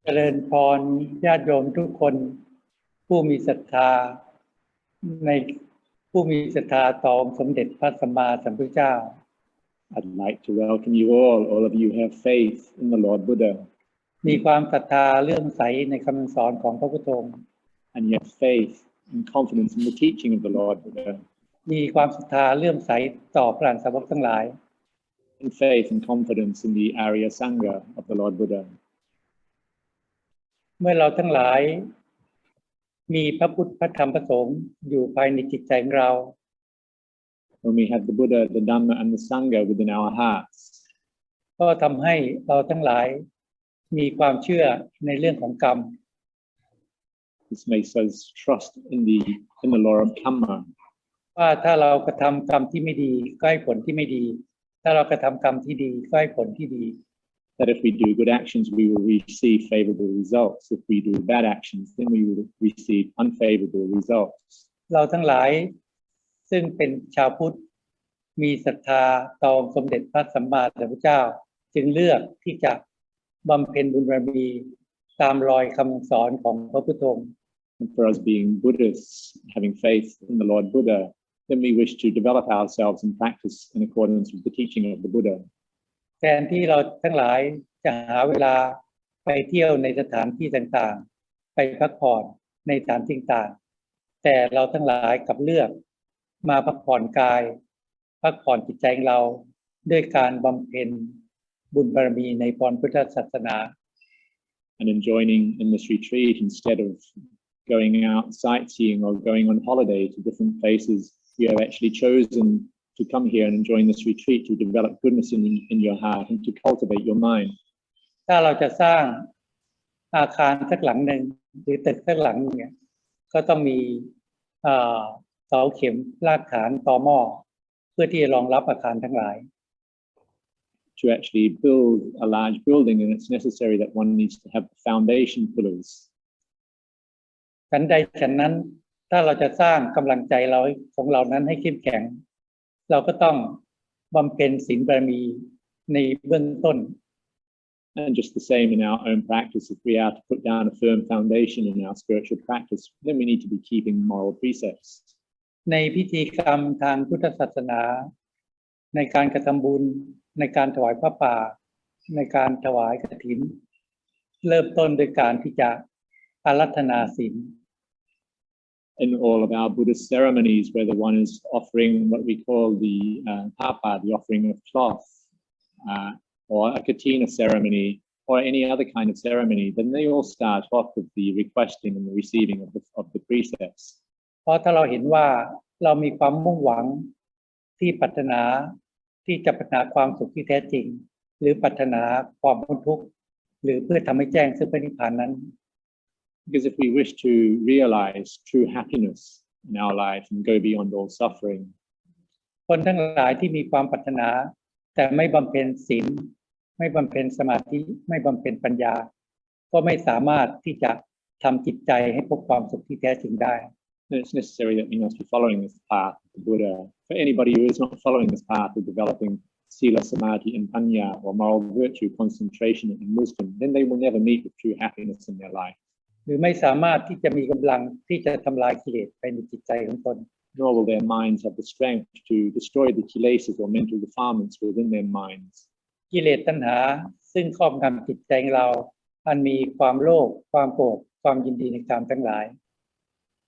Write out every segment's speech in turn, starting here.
เจริญพรญาติโยมทุกคนผู้มีศรัทธาในผู้มีศรัทธาต่อองค์สมเด็จพระสัมมาสัมพุทธเจ้า I'd like to welcome you all of you have faith in the Lord Buddha มีความศรัทธาเลื่อมใสในคำสอนของพระพุทธองค์ and you have faith and confidence in the teaching of the Lord Buddha มีความศรัทธาเลื่อมใสต่อพระอรหันตสาวกทั้งหลาย and faith and confidence in the Arya Sangha of the Lord Buddha เมื่อเราทั้งหลายมีพระพุทธพระธรรมพระสงฆ์อยู่ภายในจิตใจของเรา when we have the Buddha, the Dhamma and the Sangha within our hearts ก็ทำให้เราทั้งหลายมีความเชื่อในเรื่องของกรรม this makes us trust in the law of karma ว่าถ้าเรากระทำกรรมที่ไม่ดีก็ให้ผลที่ไม่ดีถ้าเรากระทำกรรมที่ดีก็ให้ผลที่ดี that if we do good actions we will receive favorable results if we do bad actions then we will receive unfavorable results เราทั้งหลายซึ่งเป็นชาวพุทธมีศรัทธาต่อสมเด็จพระสัมมาสัมพุทธเจ้าจึงเลือกที่จะบำเพ็ญบุญบารมีตามรอยคำสอนของพระพุทธองค์ and for us being Buddhists having faith in the Lord Buddha then we wish to develop ourselves and practice in accordance with the teaching of the Buddha แทนที่เราทั้งหลายจะหาเวลาไปเที่ยวในสถานที่ต่างๆไปพักผ่อนในสถานที่ต่างๆแต่เราทั้งหลายกลับเลือกมาพักผ่อนกายพักผ่อนจิตใจของเราด้วยการบำเพ็ญบุญบารมีในพรพุทธศาสนา and joining in this retreat instead of going out sightseeing or going on holiday to different places you have actually chosen to come here and join this retreat to develop goodness in your heart and to cultivate your mind ถ้าเราจะสร้างอาคารสักหลังหนึ่งหรือตึกสักหลังนึงเนี่ยก็ต้องมีเสาเข็มรากฐานตอหม้อเพื่อที่จะรองรับอาคารทั้งหลาย to actually build a large building and it's necessary that one needs to have foundation pillars ฉันใดฉันนั้นถ้าเราจะสร้างกำลังใจเราของเรานั้นให้เข้มแข็งเราก็ต้องบำเพ็ญศีลบารมีในเบื้องต้น and just the same in our own practice if we are to put down a firm foundation in our spiritual practice then we need to be keeping moral precepts ในพิธีกรรมทางพุทธศาสนาในการกระทำบุญในการถวายพระป่าในการถวายกฐินเริ่มต้นโดยการที่จะอาราธนาศีล in all of our Buddhist ceremonies whether one is offering what we call the papa the offering of cloth or a katina ceremony or any other kind of ceremony then they all start off with the requesting and the receiving of the precepts เพราะถ้าเราเห็นว่าเรามีความมุ่งหวังที่ปรารถนาที่จะปรารถนาความสุขที่แท้จริงหรือปรารถนาความพ้นทุกข์หรือเพื่อทำให้แจ้งซึ่งพระนิพพานนั้น because if we wish to realize true happiness in our life and go beyond all suffering คนทั้งหลายที่มีความปรารถนาแต่ไม่บำเพ็ญศีลไม่บำเพ็ญสมาธิไม่บำเพ็ญปัญญาก็ไม่สามารถที่จะทำจิตใจให้พบความสุขที่แท้จริงได้ it's necessary that we must be following this path of the Buddha for anybody who is not following this path of developing sila samadhi and panya or moral virtue concentration and wisdom then they will never meet with true happiness in their life หรือไม่สามารถที่จะมีกำลังที่จะทำลายกิเลสภายในจิตใจของตน nor will their minds have the strength to destroy the kilesas or mental defilements within their minds กิเลสตัณหาซึ่งครอบงำจิตใจของเราอันมีความโลภความโกรธความยินดีในกามทั้งหลาย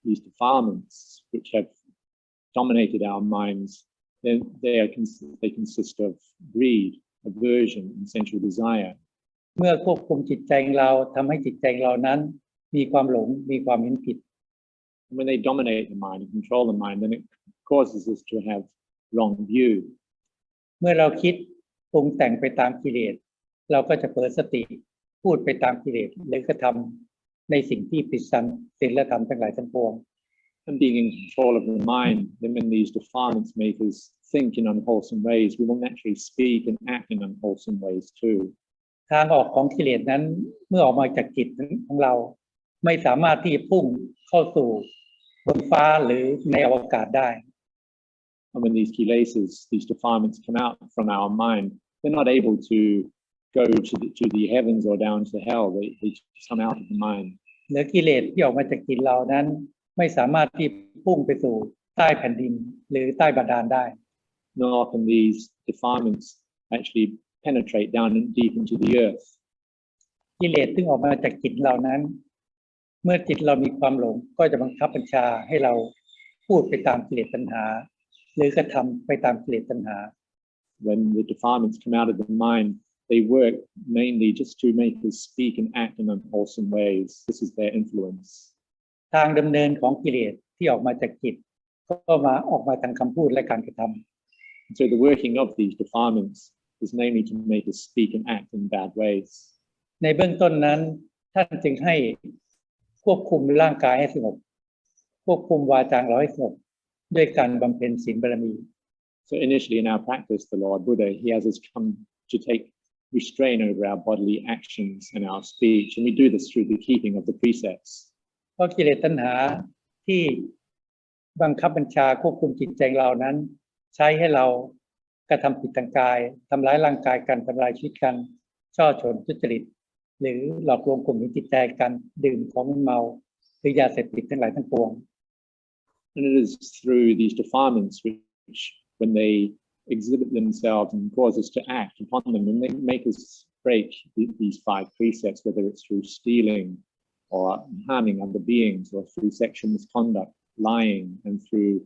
these defilements which have dominated our minds then they consist of greed aversion and sensual desire เมื่อควบคุมจิตใจของเราทำให้จิตใจของเรานั้นมีความหลงมีความเห็นผิด when they dominate the mind and control the mind then it causes us to have wrong view เมื่อเราคิดปรุงแต่งไปตามกิเลสเราก็จะเผลอสติพูดไปตามกิเลสหรือกระทำในสิ่งที่ผิดศีลธรรมทั้งหลายทั้งปวง and being in control of the mind then when these defilements make us think in unwholesome ways we will naturally speak and act in unwholesome ways too ทางออกของกิเลสนั้นเมื่อออกมาจากจิตของเราไม่สามารถที่จะพุ่งเข้าสู่บนฟ้าหรือในอวกาศได้ and when these kilesas these defilements come out from our mind they're not able to go to the heavens or down to hell. They just come out of the mind. เหลือกิเลสที่ออกมาจากจิตเรานั้นไม่สามารถที่พุ่งไปสู่ใต้แผ่นดินหรือใต้บาดาลได้ Nor can these defilements actually penetrate down deep into the earth. กิเลสซึ่งออกมาจากจิตเรานั้นเมื่อจิตเรามีความหลงก็จะบังคับบัญชาให้เราพูดไปตามกิเลสตัณหาหรือกระทำไปตามกิเลสตัณหา When the defilements come out of the mind, they work mainly just to make us speak and act in unwholesome ways. This is their influence. ทางดำเนินของกิเลสที่ออกมาจากจิตก็ออกมาทางคำพูดและการกระทำ So the working of these defilements is mainly to make us speak and act in bad ways. ในเบื้องต้นนั้นท่านจึงให้ควบคุมร่างกายให้สงบควบคุมวาจาเราให้สงบด้วยการบำเพ็ญศีลบารมี So initially in our practice, the Lord Buddha, he has us come to take restraint over our bodily actions and our speech, and we do this through the keeping of the precepts. เพราะกิเลสตัณหาที่บังคับบัญชาควบคุมจิตใจเรานั้นใช้ให้เรากระทำผิดทางกายทำร้ายร่างกายกันทำลายชีวิตกันช่อฉนทุจริตหรือหลอกลวงข่มเหงจิตใจกันดื่มของมึนเมาหรือยาเสพติดทั้งหลายทั้งปวง And it is through these defilements which, when they exhibit themselves and cause us to act upon them, and they make us break these 5 precepts, whether it's through stealing or harming other beings, or through sexual misconduct, lying, and through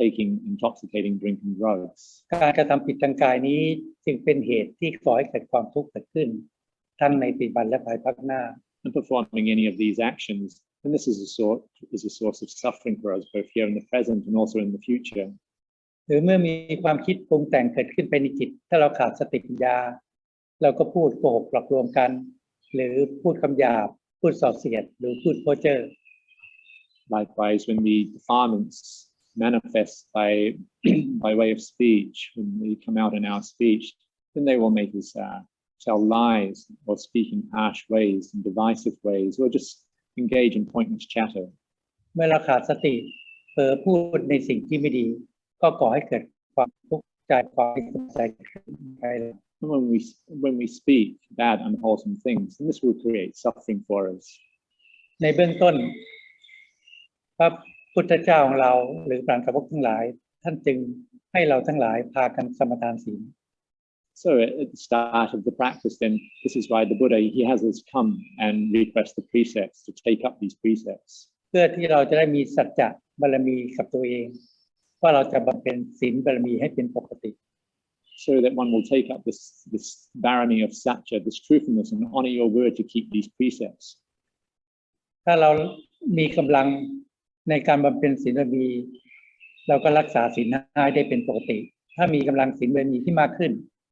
taking intoxicating drink and drugs. การกระทำผิดทางกายนี้จึงเป็นเหตุที่ก่อให้เกิดความทุกข์เกิดขึ้นทั้งในปัจจุบันและภายภาคหน้า And performing any of these actions, and this is a source of suffering for us, both here in the present and also in the future. หรือเมื่อมีความคิดปรุงแต่งเกิดขึ้นไปในจิตถ้าเราขาดสติปัญญาเราก็พูดโกหกหลอกลวงกันหรือพูดคำหยาบพูดส่อเสียดหรือพูดเพ้อเจ้อ Likewise, when the defilements manifest by way of speech, when they come out in our speech, then they will make us tell lies or speak in harsh ways and divisive ways, or just engage in pointless chatter. เมื่อเราขาดสติเผลอพูดในสิ่งที่ไม่ดีก็ก่อให้เกิดความทุกข์ใจความไม่สบายใจขึ้นไป And when we speak bad, unwholesome things, then this will create suffering for us. ในเบื้องต้นพระพุทธเจ้าของเราหรือพระสาวกทั้งหลายท่านจึงให้เราทั้งหลายพากันสมาทานศีล So at the start of the practice, then this is why the Buddha, he has us come and request the precepts to take up these precepts. เพื่อที่เราจะได้มีสัจจะบารมีกับตัวเองว่าเราจะบำเพ็ญศีลบารมีให้เป็นปกติ So that one will take up this barani of satya, this truthfulness, and honor your word to keep these precepts. ถ้าเรามีกำลังในการบำเพ็ญศีลบารมีเราก็รักษาศีล 5ได้เป็นปกติถ้ามีกำลังศีลบารมีที่มากขึ้น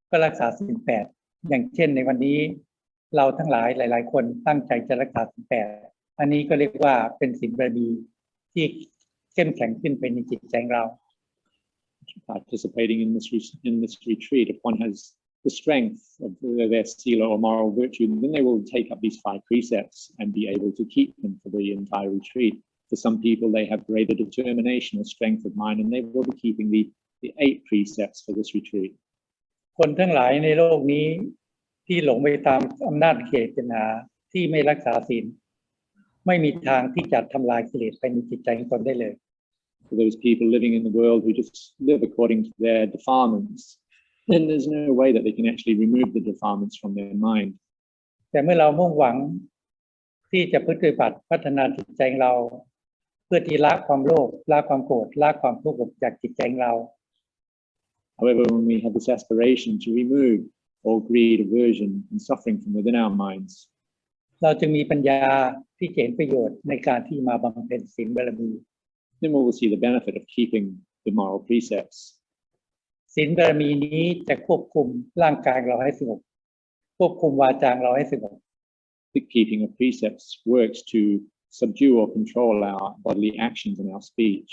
ก็รักษาศีล 8อย่างเช่นในวันนี้เราทั้งหลายๆคนตั้งใจจะรักษาศีล 8อันนี้ก็เรียกว่าเป็นศีลบารมีที่เข้มแข็งขึ้นไปในจิตใจเรา Participating in this retreat, if one has the strength of their sila or moral virtue, then they will take up these 5 precepts and be able to keep them for the entire retreat. For some people, they have greater determination or strength of mind, and they will be keeping the 8 precepts for this retreat. คนทั้งหลายในโลกนี้ที่หลงไปตามอำนาจกิเลสตัณหาที่ไม่รักษาศีลไม่มีทางที่จะทำลายกิเลสไปในจิตใจของตนได้เลย For those people living in the world who just live according to their defilements, then there's no way that they can actually remove the defilements from their mind. แต่เมื่อเรามุ่งหวังที่จะปฏิบัติพัฒนาจิตใจเราเพื่อที่ละความโลภละความโกรธละความทุกข์จากจิตใจเรา However, when we have this aspiration to remove all greed, aversion, and suffering from within our minds, เราจึงมีปัญญาที่จะเห็นประโยชน์ในการที่มาบำเพ็ญศีลบารมี then we will see the benefit of keeping the moral precepts. ศีลบารมีนี้จะควบคุมร่างกายเราให้สงบควบคุมวาจาเราให้สงบ The keeping of precepts works to subdue or control our bodily actions and our speech.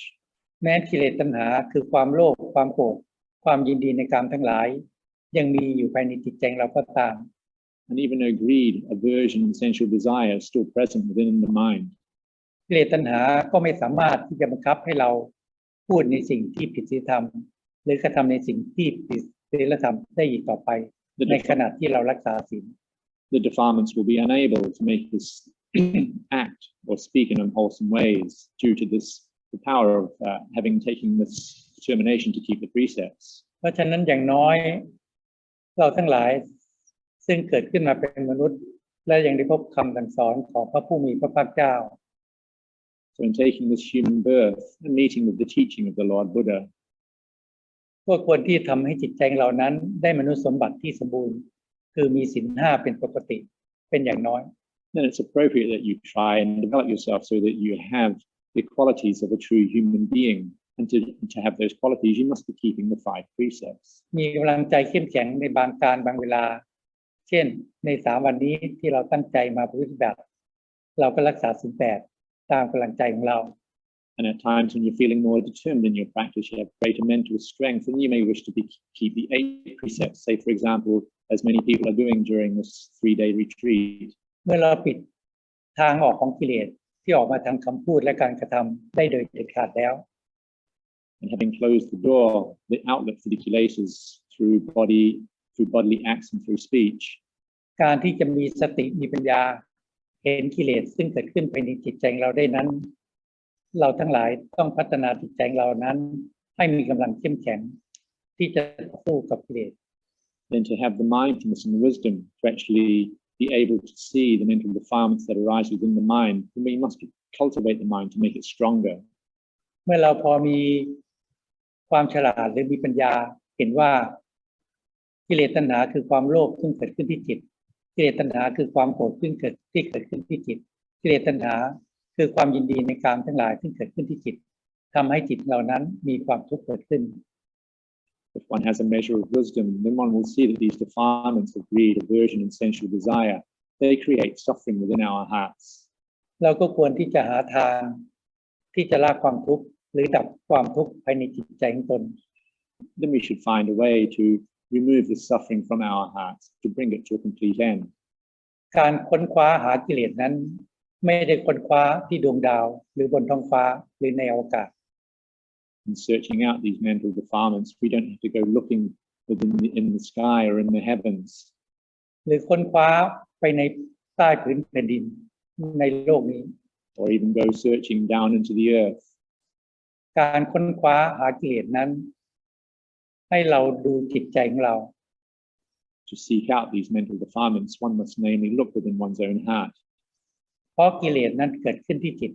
แม้กิเลสตัณหาคือความโลภความโกรธความยินดีในกามทั้งหลายยังมีอยู่ภายในจิตใจเราก็ตาม And even though greed, aversion, and sensual desire is still present within the mind, กิเลสตัณหาก็ไม่สามารถที่จะบังคับให้เราพูดในสิ่งที่ผิดศีลธรรมหรือกระทำในสิ่งที่ผิดศีลธรรมได้อีกต่อไป ในขณะที่เรารักษาศีล The defilements will be unable to make us act or speak in unwholesome ways due to the power of having taken this determination to keep the precepts. เพราะฉะนั้นอย่างน้อยเราทั้งหลายซึ่งเกิดขึ้นมาเป็นมนุษย์และยังได้พบคำสั่งสอนของพระผู้มีพระภาคเจ้า So in taking this human birth and meeting with the teaching of the Lord Buddha, ก็ควรที่ทำให้จิตใจเรานั้นได้มนุษย์สมบัติที่สมบูรณ์คือมีศีลห้าเป็นปกติเป็นอย่างน้อย then it's appropriate that you try and develop yourself so that you have the qualities of a true human being. And to have those qualities, you must be keeping the 5 precepts. มีกำลังใจเข้มแข็งในบางการบางเวลาเช่นใน3 วันนี้ที่เราตั้งใจมาปฏิบัติเราก็รักษาศีล 8ตามกำลังใจของเรา And at times when you're feeling more determined in your practice, you have greater mental strength, and you may wish to keep the 8 precepts, say for example, as many people are doing during this 3-day retreat. เมื่อเราปิดทางออกของกิเลสที่ออกมาทางคำพูดและการกระทำได้โดยเด็ดขาดแล้ว And having closed the door, the outlet for the kilesas through bodily acts and through speech, การที่จะมีสติมีปัญญาเห็นกิเลสซึ่งเกิดขึ้นภายในจิตใจเราได้นั้นเราทั้งหลายต้องพัฒนาจิตใจเรานั้นให้มีกำลังเข้มแข็งที่จะต่อสู้กับกิเลส then to have the mindfulness and the wisdom to actually be able to see the mental defilements that arise within the mind, then we must cultivate the mind to make it stronger. เมื่อเราพอมีความฉลาดหรือมีปัญญาเห็นว่ากิเลสตัณหาคือความโลภซึ่งเกิดขึ้นที่จิตกิเลสตัณหาคือความโกรธซึ่งเกิดขึ้นที่จิตกิเลสตัณหาคือความยินดีในกามทั้งหลายซึ่งเกิดขึ้นที่จิตทำให้จิตเหล่านั้นมีความทุกข์เกิดขึ้น If one has a measure of wisdom, then one will see that these defilements of greed, aversion, and sensual desire, they create suffering within our hearts. เราก็ควรที่จะหาทางที่จะละความทุกข์หรือดับความทุกข์ภายในจิตใจของตน Then we should find a way to remove the suffering from our hearts, to bring it to a complete end. การค้นคว้าหากิเลสนั้นไม่ได้ค้นคว้าที่ดวงดาวหรือบนท้องฟ้าหรือในอวกาศ In searching out these mental defilements, we don't have to go looking in the sky or in the heavens. หรือค้นคว้าไปในใต้พื้นแผ่นดินในโลกนี้ Or even go searching down into the earth. การค้นคว้าหากิเลสนั้นให้เราดูจิตใจของเรา To seek out these mental defilements, one must namely look within one's own heart. เพราะกิเลสนั้นเกิดขึ้นที่จิต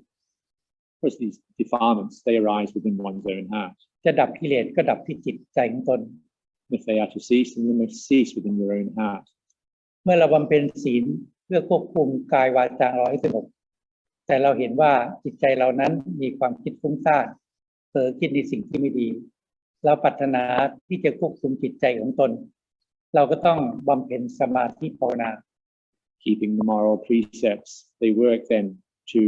Because these defilements, they arise within one's own heart. จะดับกิเลสก็ดับที่จิตใจของตน If they are to cease, then they must cease within your own heart. เมื่อเราบำเพ็ญศีลเพื่อควบคุมกายวาจาเราให้สงบแต่เราเห็นว่าจิตใจเรานั้นมีความคิดฟุ้งซ่านเผลอคิดในสิ่งที่ไม่ดีเราปรารถนาที่จะควบคุมจิตใจของตนเราก็ต้องบำเพ็ญสมาธิภาวนา Keeping the moral precepts, they work then to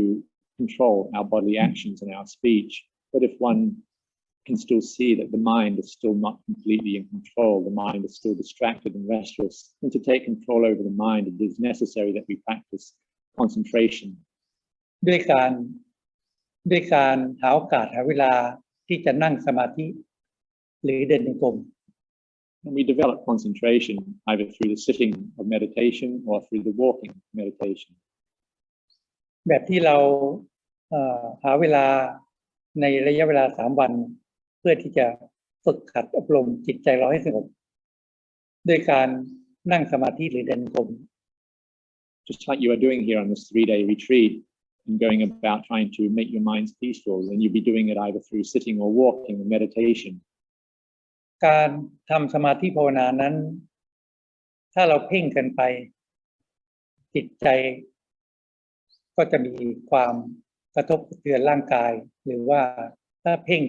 control our bodily actions and our speech. But if one can still see that the mind is still not completely in control, the mind is still distracted and restless, and to take control over the mind, it is necessary that we practice concentration. ด้วยการหาโอกาสหาเวลาที่จะนั่งสมาธิหรือเดินจงกรม And we develop concentration either through the sitting of meditation or through the walking meditation. แบบที่เราหาเวลาในระยะเวลา3 วันเพื่อที่จะฝึกขัดอบรมจิตใจเราให้สงบด้วยการนั่งสมาธิหรือเดินจงกรม Just like you are doing here on this 3-day retreat and going about trying to make your minds peaceful, then you'll be doing it either through sitting or walking or meditation. การทำสมาธิภาวนานั้นถ้าเราเพ่งกันไปจิตใจก็จะมีความกระทบกระเทือนร่างกายหรือว่าถ้าเพ่ง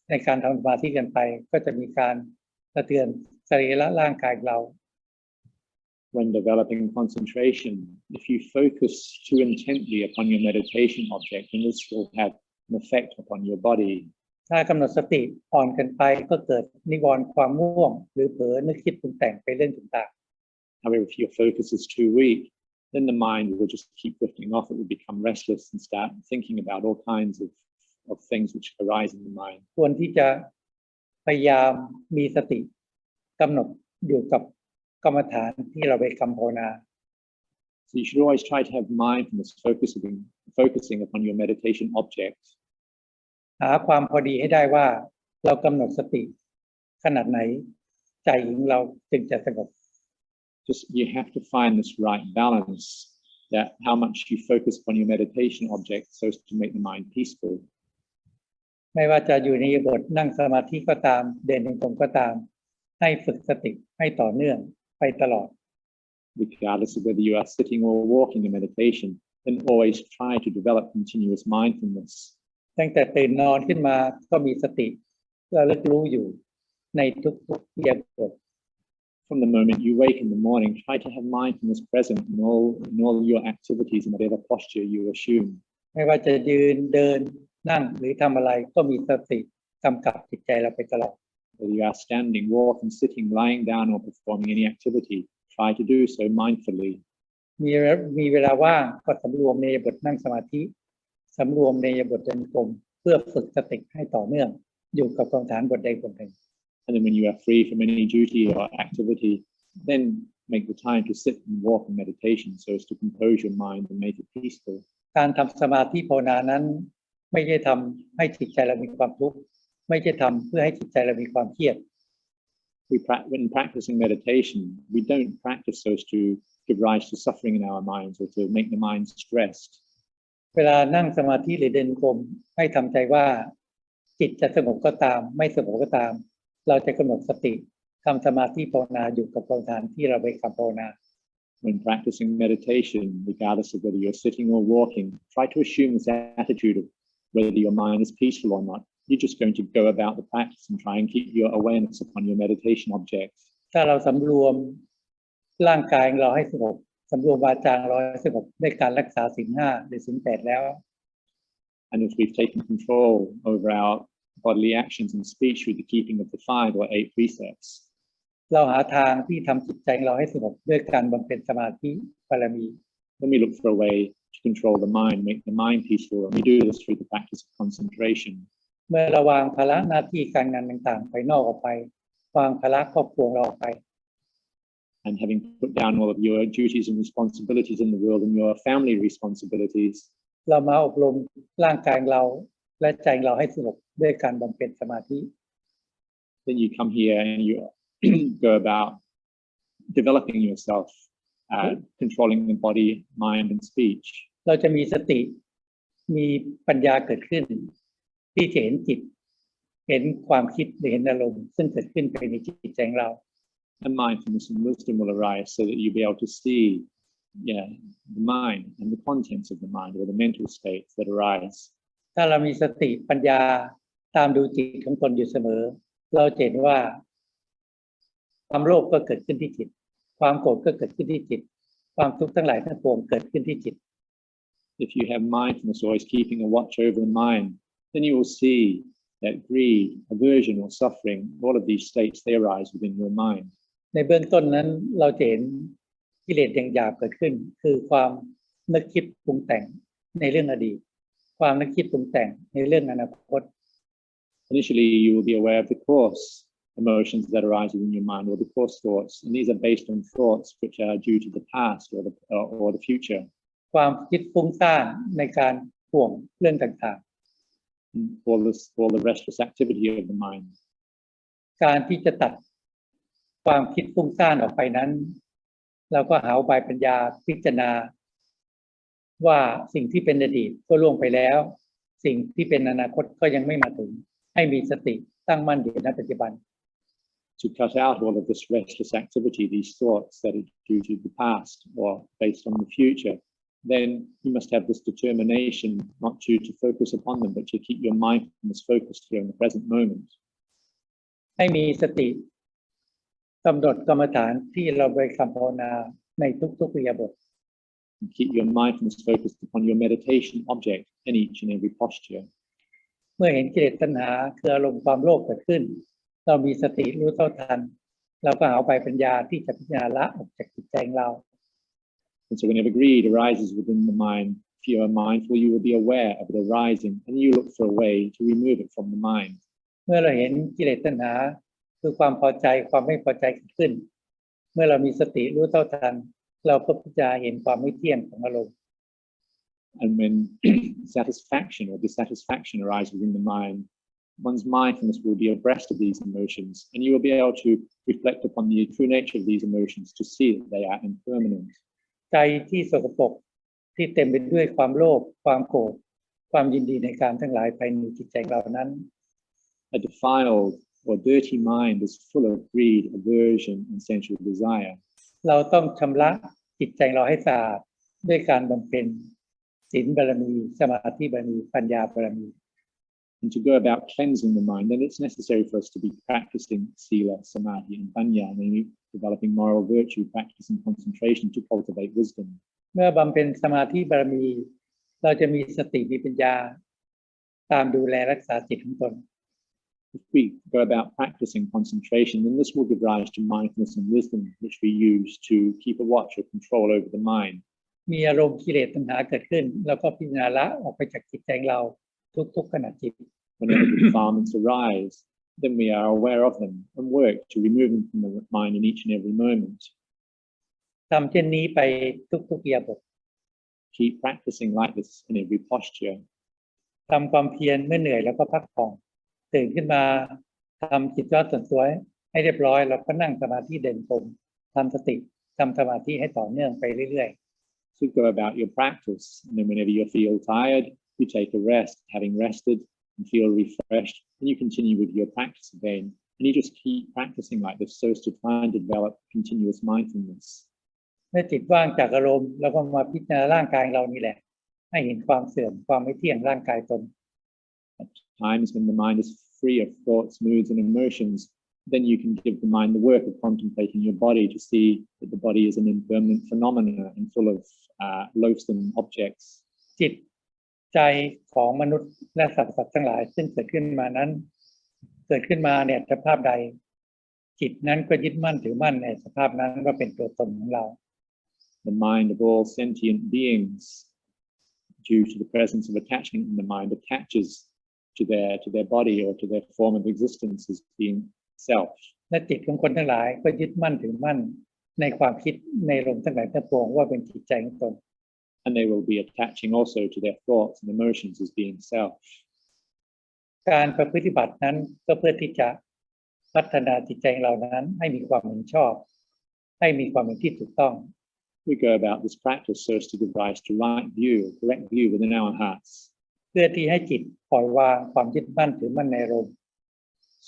ในการทำสมาธิกันไปก็จะมีการกระเทือนสรีระร่างกายเรา When developing concentration, if you focus too intently upon your meditation object, then this will have an effect upon your body. ถ้ากำหนดสติอ่อนเกินไปก็เกิดนิวรณ์ความง่วงหรือเผลอนึกคิดปรุงแต่งไปเรื่องต่างๆ However, if your focus is too weak, then the mind will just keep drifting off. It will become restless and start thinking about all kinds of things which arise in the mind. ควรที่จะพยายามมีสติกำหนดอยู่กับ กรรมฐานที่เราไปกำภาวนา So you should always try to have mindfulness focusing upon your meditation object. หาความพอดีให้ได้ว่าเรากำหนดสติขนาดไหนใจของเราจึงจะสงบ Just you have to find this right balance, that how much you focus upon your meditation object so as to make the mind peaceful. ไม่ว่าจะอยู่ในบทนั่งสมาธิก็ตามเดินจงกรมก็ตามให้ฝึกสติให้ต่อเนื่องไปตลอด Regardless of whether you are sitting or walking in meditation, then always try to develop continuous mindfulness. ตั้งแต่ตื่นนอนขึ้นมาก็มีสติระลึกรู้อยู่ในทุกๆอิริยาบถ From the moment you wake in the morning, try to have mindfulness present in all your activities and whatever posture you assume. ไม่ว่าจะยืนเดินนั่งหรือทำอะไรก็มีสติกำกับจิตใจเราไปตลอด Whether you are standing, walking, sitting, lying down, or performing any activity, try to do so mindfully. มีเวลาว่างก็สำรวมในบทนั่งสมาธิสำรวมในบทเดินจงกรมเพื่อฝึกสติให้ต่อเนื่องอยู่กับกรรมฐานบทใดบทหนึ่ง And then when you are free from any duty or activity, then make the time to sit and walk in meditation so as to compose your mind and make it peaceful. การทำสมาธิภาวนานั้นไม่ใช่ทำให้จิตใจเรามีความทุกข์ไม่ใช่ทำเพื่อให้จิตใจเรามีความเครียด When practicing meditation, we don't practice so as to give rise to suffering in our minds or to make the mind stressed. เวลานั่งสมาธิหรือเดินจงกรมให้ทำใจว่าจิตจะสงบก็ตามไม่สงบก็ตามเราจะกำหนดสติทำสมาธิภาวนาอยู่กับกรรมฐานที่เราไปกำภาวนา When practicing meditation, regardless of whether you're sitting or walking, try to assume this attitude of whether your mind is peaceful or not. You're just going to go about the practice and try and keep your awareness upon your meditation object. ถ้าเราสำรวมร่างกายเราให้สงบสำรวมวาจาเราให้สงบด้วยการรักษาศีล 5หรือศีล 8แล้ว And if we've taken control over our bodily actions and speech with the keeping of the 5 or 8 precepts, เราหาทางที่ทำจิตใจเราให้สงบด้วยการบำเพ็ญสมาธิบารมี then we look for a way to control the mind, make the mind peaceful, and we do this through the practice of concentration. เมื่อเราวางภาระหน้าที่การงานต่างๆไปนอกออกไปวางภาระครอบครัวเราออกไป And having put down all of your duties and responsibilities in the world and your family responsibilities, เรามาอบรมร่างกายเราและใจเราให้สงบด้วยการบำเพ็ญสมาธิ then you come here and you go about developing yourself, controlling the body, mind, and speech. เราจะมีสติมีปัญญาเกิดขึ้นที่จะเห็นจิตเห็นความคิดหรือเห็นอารมณ์ซึ่งเกิดขึ้นภายในจิตใจของเรา And mindfulness and wisdom will arise so that you'll be able to see the mind and the contents of the mind or the mental states that arise. ถ้าเรามีสติปัญญาตามดูจิตของตนอยู่เสมอเราจะเห็นว่าความโลภก็เกิดขึ้นที่จิตความโกรธก็เกิดขึ้นที่จิตความทุกข์ทั้งหลายทั้งปวงเกิดขึ้นที่จิต If you have mindfulness always keeping a watch over the mind, then you will see that greed, aversion or suffering, all of these states, they arise within your mind. ในเบื้องต้นนั้นเราจะเห็นกิเลสอย่างหยาบเกิดขึ้นคือความนึกคิดปรุงแต่งในเรื่องอดีตความนึกคิดปรุงแต่งในเรื่องอนาคต Initially, you will be aware of the coarse emotions that arise within your mind or the coarse thoughts, and these are based on thoughts which are due to the past or the future. ความคิดฟุ้งซ่านในการห่วงเรื่องต่างๆ all the restless activity of the mind. การที่จะตัดความคิดฟุ้งซ่านออกไปนั้นเราก็หาอุบายปัญญาพิจารณาว่าสิ่งที่เป็นอดีตก็ล่วงไปแล้วสิ่งที่เป็นอนาคตก็ยังไม่มาถึงให้มีสติตั้งมั่นอยู่ในปัจจุบัน To cut out all of this restless activity, these thoughts that are due to the past or based on the future, then you must have this determination not to focus upon them, but to keep your mindfulness focused here in the present moment. ให้มีสติกำหนดกรรมฐานที่เราไปคำภาวนาในทุกๆอิริยาบถ Keep your mindfulness focused upon your meditation object in each and every posture. เมื่อเห็นกิเลสตัณหาคืออารมณ์ความโลภเกิดขึ้นเรามีสติรู้เท่าทันเราก็หาอุบายปัญญาที่จะพิจารณาละออกจากจิตใจของเรา And so whenever greed arises within the mind, if you are mindful, you will be aware of it arising, and you look for a way to remove it from the mind. เมื่อเราเห็นกิเลสตัณหาคือความพอใจความไม่พอใจเกิดขึ้น มื่อเรามีสติรู้เท่าทันเราก็พิจารณาเห็นความไม่เที่ยงของอารมณ์ And when satisfaction or dissatisfaction arises within the mind, one's mindfulness will be abreast of these emotions, and you will be able to reflect upon the true nature of these emotions to see that they are impermanent. ใจที่สกปรกที่เต็มไปด้วยความโลภความโกรธความยินดีในการทั้งหลายภายในจิตใจเรานั้น A defiled or dirty mind is full of greed, aversion, and sensual desire. เราต้องชำระจิตใจเราให้สะอาดด้วยการบำเพ็ญศีลบารมีสมาธิบารมีปัญญาบารมี And to go about cleansing the mind, then it's necessary for us to be practicing sila, samadhi, and panya, namely developing moral virtue, practicing concentration to cultivate wisdom. เมื่อบำเพ็ญสมาธิบารมีเราจะมีสติมีปัญญาตามดูแลรักษาจิตของตน If we go about practicing concentration, then this will give rise to mindfulness and wisdom, which we use to keep a watch or control over the mind. มีอารมณ์กิเลสตัณหาเกิดขึ้นแล้วก็พิจารณาละออกไปจากจิตใจเราทุกๆขณะจิต Whenever the defilements arise, then we are aware of them and work to remove them from the mind in each and every moment. ทำเช่นนี้ไปทุกๆอิริยาบถ Keep practicing like this in every posture. ทำความเพียรเมื่อเหนื่อยแล้วก็พักผ่อนตื่นขึ้นมาทำจิตยอดส่วนสวยให้เรียบร้อยแล้วก็นั่งสมาธิเดินจงทำสติทำสมาธิให้ต่อเนื่องไปเรื่อย So go about your practice, and then whenever you feel tired, you take a rest. Having rested and feel refreshed, and you continue with your practice again. And you just keep practicing like this so as to try and develop continuous mindfulness. ๆเมื่อจิตว่างจากอารมณ์แล้วก็มาพิจารณาร่างกายเรานี่แหละให้เห็นความเสื่อมความไม่เที่ยงร่างกายตน At times when the mind is free of thoughts, moods, and emotions, then you can give the mind the work of contemplating your body to see that the body is an impermanent phenomena and full of loathsome objects. จิตใจของมนุษย์และสรรพสัตว์ทั้งหลายซึ่งเกิดขึ้นมานั้นเกิดขึ้นมาเนี่ยสภาพใดจิตนั้นก็ยึดมั่นถือมั่นในสภาพนั้นว่าเป็นตัวตนของเรา The mind of all sentient beings, due to the presence of attachment in the mind, attaches to their body or to their form of existence as being self. และจิตของคนทั้งหลายก็ยึดมั่นถือมั่นในความคิดในลมทั้งหลายทั้งปวงว่าเป็นจิตใจของตน And they will be attaching also to their thoughts and emotions as being self. การประพฤติบัตินั้นก็เพื่อที่จะพัฒนาจิตใจของเรานั้นให้มีความเห็นชอบให้มีความเห็นที่ถูกต้อง We go about this practice so as to give rise to right view, correct view within our hearts. เพื่อที่ให้จิตปล่อยวางความยึดมั่นถือมั่นในอารมณ์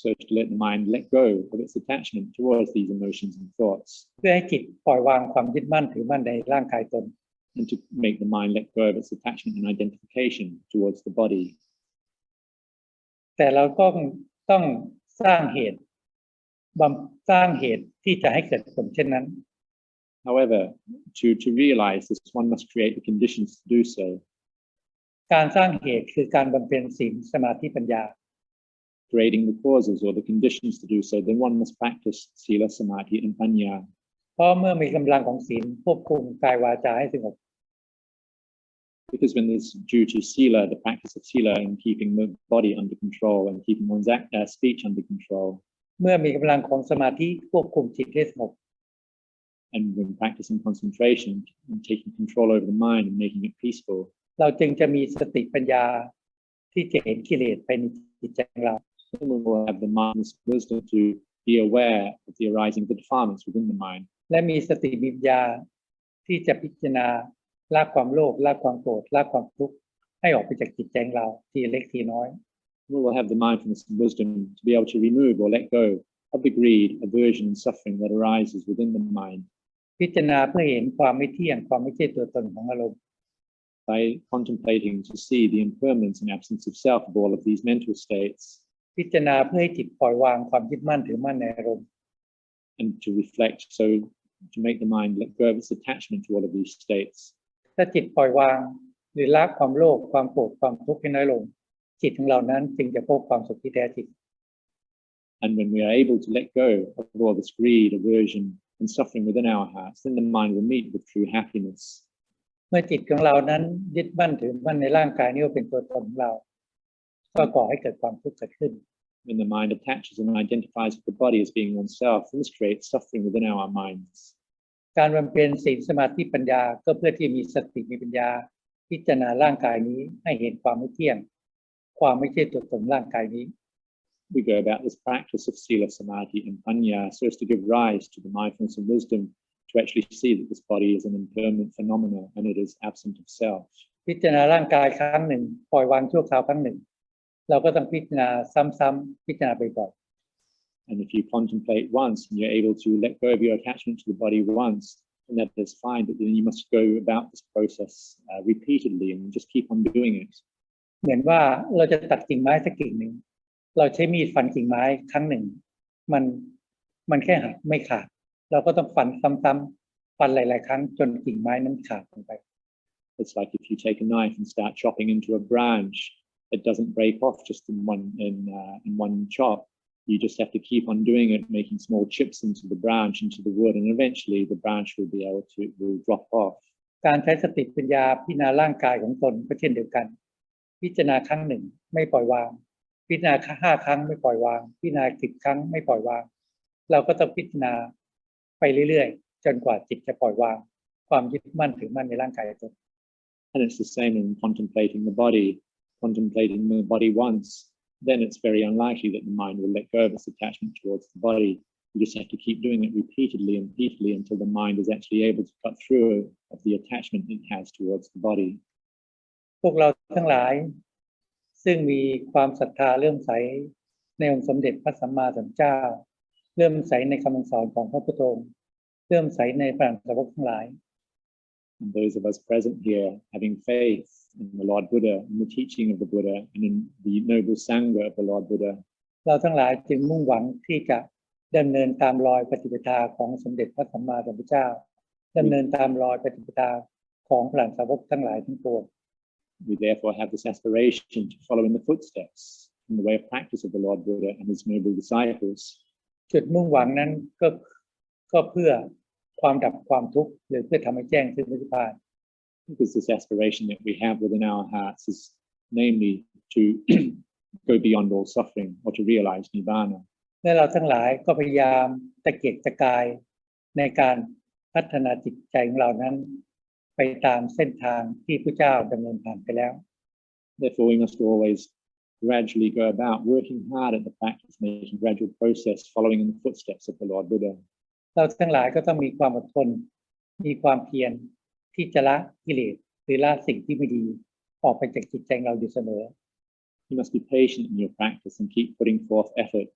So to let the mind let go of its attachment towards these emotions and thoughts. เพื่อให้จิตปล่อยวางความยึดมั่นถือมั่นในร่างกายตน And to make the mind let go of its attachment and identification towards the body. แต่เราต้องสร้างเหตุสร้างเหตุที่จะให้เกิดผลเช่นนั้น However, to realize this, one must create the conditions to do so. การสร้างเหตุคือการบำเพ็ญศีลสมาธิปัญญา Creating the causes or the conditions to do so, then one must practice sila, samadhi, and panya. เพราะเมื่อมีกำลังของศีลควบคุมกายวาจาให้สงบ Because when there's due to sila, the practice of sila and keeping the body under control and keeping one's speech under control. เมื่อมีกำลังของสมาธิควบคุมจิตให้สงบ And when practicing concentration and taking control over the mind and making it peaceful, เราจึงจะมีสติปัญญาที่จะเห็นกิเลสภายในจิตใจของเรา then we will have the mind's wisdom to be aware of the arising of the defilements within the mind. และมีสติปัญญาที่จะพิจารณาละความโลภละความโกรธละความทุกข์ให้ออกไปจากจิตใจของเราทีเล็กทีน้อย We will have the mindfulness and wisdom to be able to remove or let go of the greed, aversion, and suffering that arises within the mind. พิจารณาเพื่อเห็นความไม่เที่ยงความไม่ใช่ตัวตนของอารมณ์ By contemplating to see the impermanence and absence of self of all of these mental states. พิจารณาเพื่อให้จิตปล่อยวางความยึดมั่นถือมั่นในอารมณ์ And to reflect, so to make the mind let go of its attachment to all of these states. ถ้าจิตปล่อยวางหรือละความโลภความโกรธความทุกข์ให้น้อยลงจิตของเรานั้นจึงจะพบความสุขที่แท้จริง And when we are able to let go of all this greed, aversion, and suffering within our hearts, then the mind will meet with true happiness. เมื่อจิตของเรานั้นยึดมั่นถือมั่นในร่างกายนี้ว่าเป็นตัวตนของเราก็ก่อให้เกิดความทุกข์เกิดขึ้น when the mind attaches and identifies with the body as being oneself, and this creates suffering within our minds. การบำเพ็ญศีลสมาธิปัญญาก็เพื่อที่มีสติมีปัญญาพิจารณาร่างกายนี้ให้เห็นความไม่เที่ยงความไม่ใช่ตัวตนร่างกายนี้ We go about this practice of sila, samadhi, and panya so as to give rise to the mindfulness and wisdom to actually see that this body is an impermanent phenomenon and it is absent of self. พิจารณาร่างกายครั้งหนึ่งปล่อยวางชั่วคราวครั้งหนึ่งเราก็ต้องพิจารณาซ้ำๆพิจารณาบ่อย And if you contemplate once and you're able to let go of your attachment to the body once, then that is fine, but then you must go about this process repeatedly and just keep on doing it. เหมือนว่าเราจะตัดกิ่งไม้สักกิ่งหนึ่งเราใช้มีดฟันกิ่งไม้ครั้งหนึ่งมันแค่หักไม่ขาดเราก็ต้องฟันซ้ำๆฟันหลายๆครั้งจนกิ่งไม้นั้นขาดลงไป It's like if you take a knife and start chopping into a branch, it doesn't break off just in one chop. You just have to keep on doing it, making small chips into the branch, into the wood, and eventually the branch will drop off. การใช้สติปัญญาพิจารณาร่างกายของตนก็เช่นเดียวกันพิจารณาครั้งหนึ่งไม่ปล่อยวางพิจารณา5 ครั้งไม่ปล่อยวางพิจารณา10 ครั้งไม่ปล่อยวางเราก็ต้องพิจารณาไปเรื่อยๆจนกว่าจิตจะปล่อยวางความยึดมั่นถือมั่นในร่างกายตน And it's the same in contemplating the body once, then it's very unlikely that the mind will let go of its attachment towards the body. You just have to keep doing it repeatedly until the mind is actually able to cut through of the attachment it has towards the body. พวกเราทั้งหลายซึ่งมีความศรัทธาเลื่อมใสในองค์สมเด็จพระสัมมาสัมพุทธเจ้าเลื่อมใสในคำสอนของพระพุทธองค์เลื่อมใสในพระอรหันตสาวกทั้งหลาย And those of us present here having faith in the Lord Buddha, in the teaching of the Buddha, and in the noble Sangha of the Lord Buddha. เราทั้งหลายจึงมุ่งหวังที่จะดำเนินตามรอยปฏิปทาของสมเด็จพระสัมมาสัมพุทธเจ้าดำเนินตามรอยปฏิปทาของพระอรหันตสาวกทั้งหลายทั้งปวง We therefore have this aspiration to follow in the footsteps in the way of practice of the Lord Buddha and his noble disciples. จุดมุ่งหวังนั้นก็เพื่อความดับความทุกข์หรือเพื่อทำให้แจ้งซึ่งนิพพาน Because this aspiration that we have within our hearts is namely to go beyond all suffering or to realize Nibbana. และเราทั้งหลายก็พยายามตะเกียกตะกายในการพัฒนาจิตใจของเรานั้นไปตามเส้นทางที่พระเจ้าดำเนินผ่านไปแล้ว Therefore, we must always gradually go about working hard at the practice, making gradual process, following in the footsteps of the Lord Buddha. เราทั้งหลายก็ต้องมีความอดทนมีความเพียรที่จะละกิเลสหรือละสิ่งที่ไม่ดีออกไปจากจิตใจเราอยู่เสมอ You must be patient in your practice and keep putting forth effort.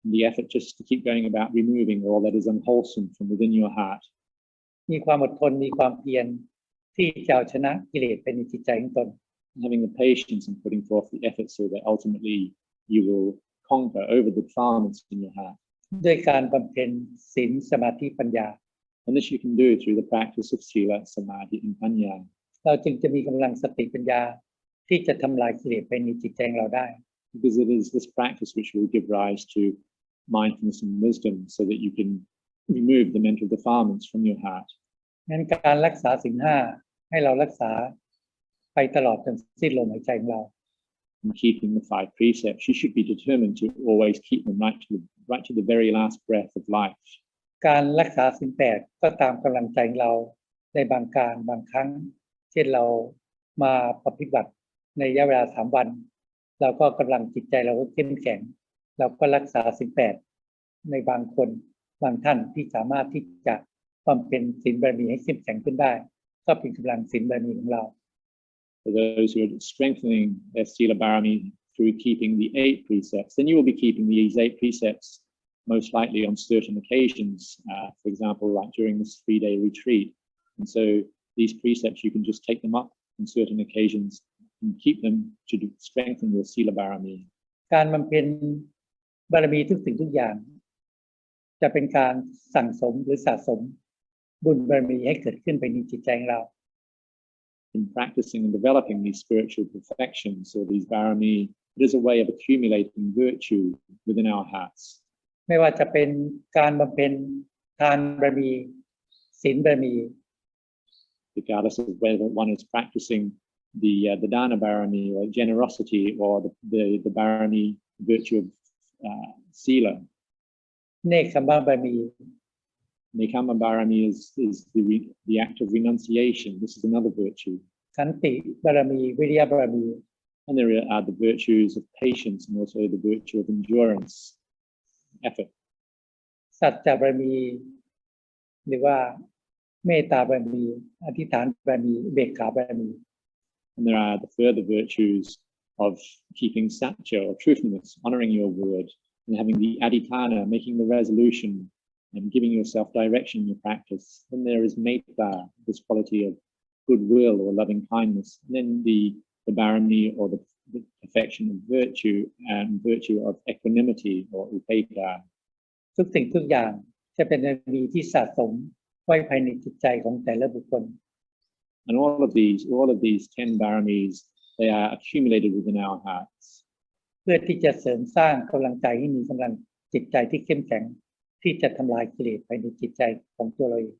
And the effort just to keep going about removing all that is unwholesome from within your heart. มีความอดทนมีความเพียรที่จะเอาชนะกิเลสเป็นในจิตใจของตน Having the patience and putting forth the effort so that ultimately you will conquer over the defilements in your heart. ด้วยการบำเพ็ญศีลสมาธิปัญญา And this you can do through the practice of sila, samadhi, and panya. เราจึงจะมีกำลังสติปัญญาที่จะทำลายกิเลสภายในจิตใจเราได้ Because it is this practice which will give rise to mindfulness and wisdom so that you can remove the mental defilements from your heart. งั้นการรักษาศีล 5ให้เรารักษาไปตลอดจนสิ้นลมหายใจของเรา In keeping the 5 precepts, you should be determined to always keep them right to the very last breath of life. การรักษาศีล 8ก็ตามกำลังใจของเราในบางการบางครั้งเช่นเรามาปฏิบัติในระยะเวลา3 วันเราก็กำลังจิตใจเราก็เข้มแข็งเราก็รักษาศีล 8ในบางคนบางท่านที่สามารถที่จะบำเพ็ญศีลบารมีให้เข้มแข็งขึ้นได้ก็เป็นกำลังศีลบารมีของเรา For those who are strengthening their sila barami through keeping the 8 precepts, then you will be keeping these 8 precepts most likely on certain occasions, for example, like during this 3-day retreat. And so these precepts, you can just take them up on certain occasions and keep them to strengthen your sila barami. การบำเพ็ญบารมีทุกสิ่งทุกอย่างจะเป็นการสั่งสมหรือสะสมบุญบารมีให้เกิดขึ้นภายในจิตใจของเรา In practicing and developing these spiritual perfections or these barami, it is a way of accumulating virtue within our hearts. ไม่ว่าจะเป็นการบำเพ็ญทานบารมีศีลบารมี Regardless of whether one is practicing the dana barami or generosity or the barami virtue of sila. เนคขมบารมี Nekama barami is the act of renunciation. This is another virtue. ขันติบารมี วิริยบารมี And there are the virtues of patience and also the virtue of endurance, effort. สัจจะบารมี หรือว่าเมตตาบารมี อธิษฐานบารมีอุเบกขาบารมี And there are the further virtues of keeping satya or truthfulness, honoring your word, and having the adhitthana, making the resolution and giving yourself direction in your practice. Then there is metta, this quality of goodwill or loving kindness. And then the barami or the perfection of virtue and virtue of equanimity or upekkha. ทุกสิ่งทุกอย่างจะเป็นบารมีที่สะสมไว้ภายในจิตใจของแต่ละบุคคล And all of these 10 baramis, they are accumulated within our hearts. เพื่อที่จะเสริมสร้างกำลังใจให้มีกำลังจิตใจที่เข้มแข็งที่จะทำลายกิเลสภายในจิตใจของตัวเราเอง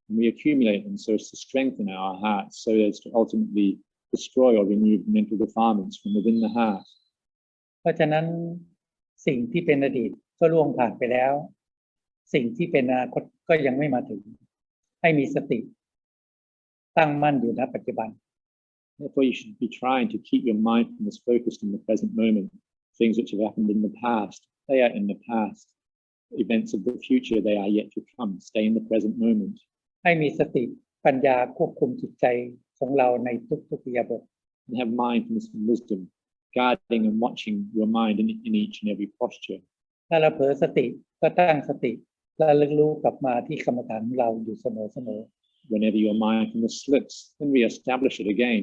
And we accumulate them so as to strengthen our hearts, so as to ultimately destroy or remove mental defilements from within the heart. เพราะฉะนั้นสิ่งที่เป็นอดีตก็ล่วงผ่านไปแล้ว สิ่งที่เป็นอนาคตก็ยังไม่มาถึง ให้มีสติตั้งมั่นอยู่ณปัจจุบัน Therefore, you should be trying to keep your mindfulness focused in the present moment. Things which have happened in the past, they are in the past. Events of the future, they are yet to come. Stay in the present moment. ให้มีสติปัญญาควบคุมจิตใจของเราในทุกๆอิริยาบถ And have mindfulness and wisdom, guarding and watching your mind in each and every posture. ถ้าเราเผลอสติก็ตั้งสติและระลึกรู้กลับมาที่กรรมฐานของเราอยู่เสมอ Whenever your mindfulness slips, then re-establish it again.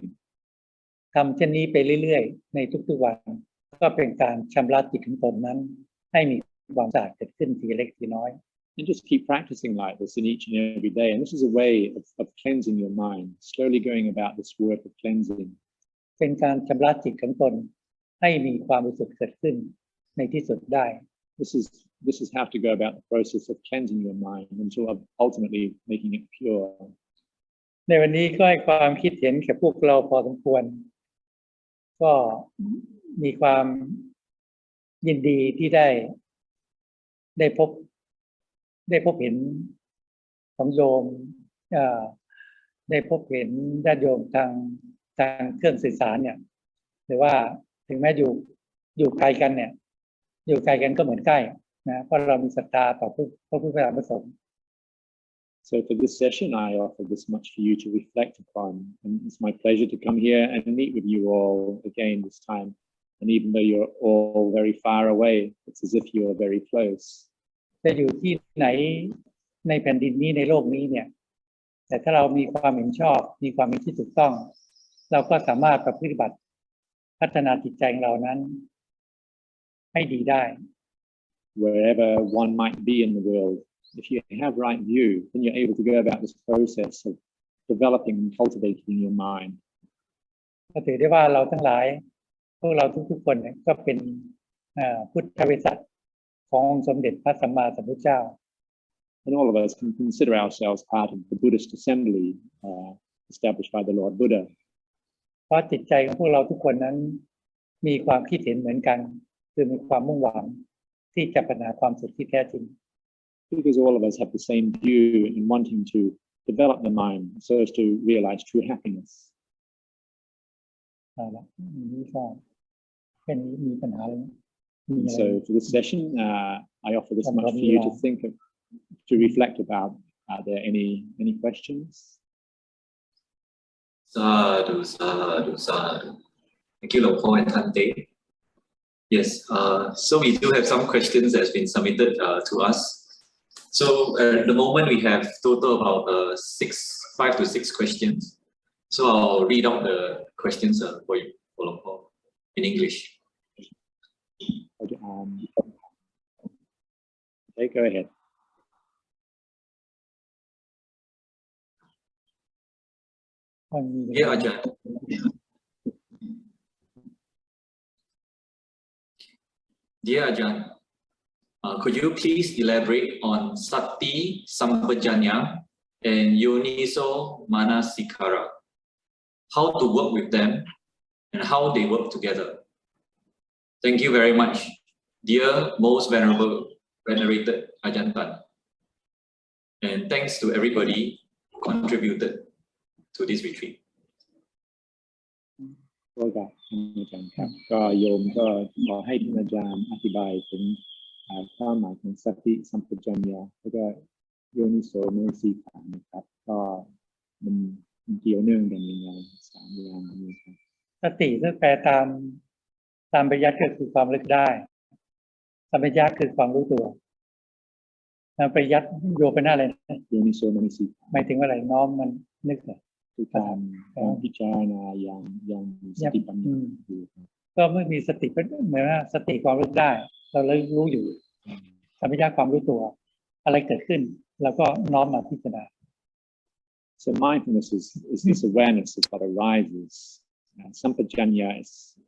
ทำเช่นนี้ไปเรื่อยๆในทุกๆวันก็เป็นการชำระจิตของตนนั้นให้มีความสะอาดเกิดขึ้นทีเล็กทีน้อย And just keep practicing like this in each and every day. And this is a way of cleansing your mind, slowly going about this work of cleansing. เป็นการชำระจิตของตนให้มีความรู้สึกเกิดขึ้นในที่สุดได้ This is how to go about the process of cleansing your mind until ultimately making it pure. ในวันนี้ก็ให้ความคิดเห็นแก่พวกเราพอสมควรก็มีความยินดีที่ได้พบเห็นของโยมได้พบเห็นญาติโยมทางเครื่องสื่อสารเนี่ยหรือว่าถึงแม้อยู่ไกลกันเนี่ยอยู่ไกลกันก็เหมือนใกล้นะเพราะเรามีศรัทธาต่อพระพุทธธรรมพระสงฆ์ So for this session, I offer this much for you to reflect upon, and it's my pleasure to come here and meet with you all again this time. And even though you're all very far away, it's as if you are very close. จะอยู่ที่ไหนในแผ่นดินนี้ในโลกนี้เนี่ยแต่ถ้าเรามีความเห็นชอบมีความเห็นที่ถูกต้องเราก็สามารถปฏิบัติพัฒนาจิตใจของเรานั้นให้ดีได้ Wherever one might be in the world, if you have right view, then you're able to go about this process of developing and cultivating your mind. ก็ถือได้ว่าเราทั้งหลายพวกเราทุกๆคนเนี่ยก็เป็นพุทธบริษัทขององค์สมเด็จพระสัมมาสัมพุทธเจ้า And all of us can consider ourselves part of the Buddhist assembly established by the Lord Buddha. เพราะจิตใจของพวกเราทุกคนนั้นมีความคิดเห็นเหมือนกันคือมีความมุ่งหวังที่จะพัฒนาความสุขที่แท้จริง Because all of us have the same view in wanting to develop the mind so as to realize true happiness. นี่ก็เป็นมีปัญหาเลย So for this session, I offer this much for you to think of, to reflect about. Are there any questions? Sadhu, sadhu, sadhu. Thank you, Luang Por and Thante. Yes, so we do have some questions that has been submitted to us. So at the moment we have total about 5 to 6 questions. So I'll read out the questions for you, for Luang Por, in English. Okay, go ahead. Yeah, Ajahn. Dear Ajahn, could you please elaborate on Sati Sampajanya and Yoniso Manasikara? How to work with them and how they work together? Thank you very much. Dear most venerated Ajahn Tan, and thanks to everybody who contributed to this retreat. ก็กับอาจารย์ครับก็โยมก็ขอให้ท่านอาจารย์อธิบายถึงความหมายของสติสัมปชัญญะแล้วก็โยนิโสมนสิการนะครับก็มันเกี่ยวเนื่องกันยังไงสามอย่างนี้ครับสติถ้าแปลตามปริยัติก็คือความลึกได้สัมปชัญญะคือความรู้ตัวปริยัติโยเป็นอะไรโยนิโสมนสิการหมายถึงว่าอะไรน้อมมันนึกเลยคือการพิจารณาอย่างสติปัญญาก็เมื่อมีสติเป็นเหมือนว่าสติความรู้ได้เราเลยรู้อยู่สัมปชัญญะความรู้ตัวอะไรเกิดขึ้นแล้วก็น้อมมาพิจารณา So mindfulness is this awareness of what arises. Sampajanya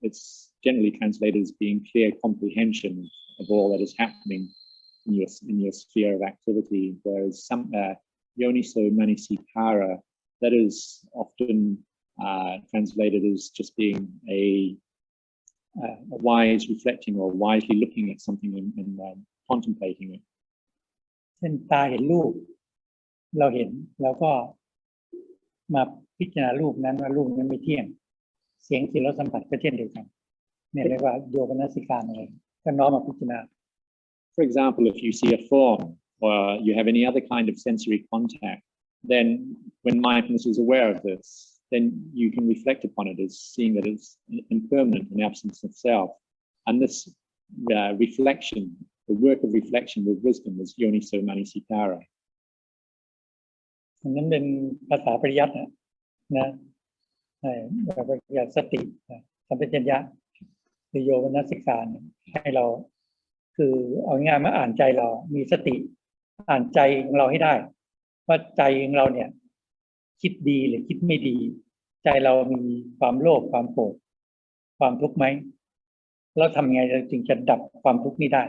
it's generally translated as being clear comprehension of all that is happening in your sphere of activity, whereas yoniso manasikara, that is often translated as just being a wise reflecting or wisely looking at something and contemplating it. เช่นตาเห็นรูปเราเห็นแล้วก็มาพิจารณารูปนั้นว่ารูปนั้นไม่เที่ยงเสียงที่เราสัมผัสก็เช่นเดียวกันเนี่ยเรียกว่าโยมนสิการอะไรก็น้อมมาพิจารณา For example, if you see a form or you have any other kind of sensory contact, then when mindfulness is aware of this, then you can reflect upon it as seeing that it's impermanent, an absence of self. And this reflection, the work of reflection with wisdom is yoniso manasikara. อันนั้นเป็นภาษาปริยัตินะแบบปริยัติสติสัมปชัญญะหรือโยมนสิการให้เราคือเอาง่ายมาอ่านใจเรามีสติอ่านใจของเราให้ได้ว่าใจของเราเนี่ยคิดดีหรือคิดไม่ดีใจเรามีความโลภความโกรธความทุกข์ไหมแล้วทำยังไงเราจึงจะดับความทุกข์นี้ได้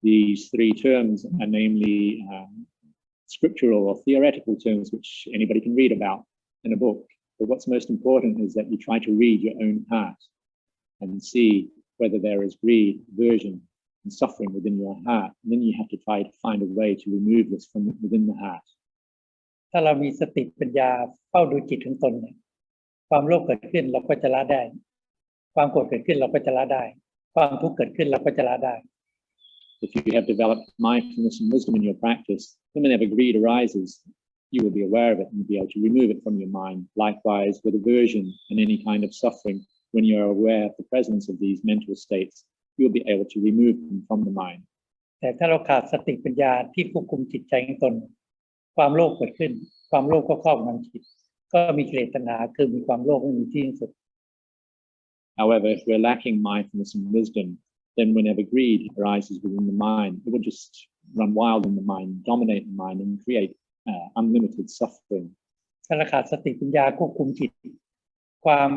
These three terms are namely scriptural or theoretical terms which anybody can read about in a book. But what's most important is that you try to read your own heart and see whether there is greed, aversion, and suffering within your heart. And then you have to try to find a way to remove this from within the heart. ถ้าเรามีสติปัญญาเฝ้าดูจิตของตนเนี่ยความโลภเกิดขึ้นเราก็จะละได้ความโกรธเกิดขึ้นเราก็จะละได้ความทุกข์เกิดขึ้นเราก็จะละได้ If you have developed mindfulness and wisdom in your practice, then whenever greed arises, you will be aware of it and be able to remove it from your mind. Likewise, with aversion and any kind of suffering, when you're aware of the presence of these mental states, you'll be able to remove them from the mind. แต่ถ้าเราขาดสติปัญญาที่ควบคุมจิตใจของตนความโลภเกิดขึ้นความโลภก็ครอบงำจิตก็มีกิเลสตัณหาคือมีความโลภไม่มีที่สิ้นสุด However, if we're lacking mindfulness and wisdom, then whenever greed arises within the mind, it will just run wild in the mind, dominate the mind, and create unlimited suffering. ถ้าเราขาดสติปัญญาควบคุมจิตความ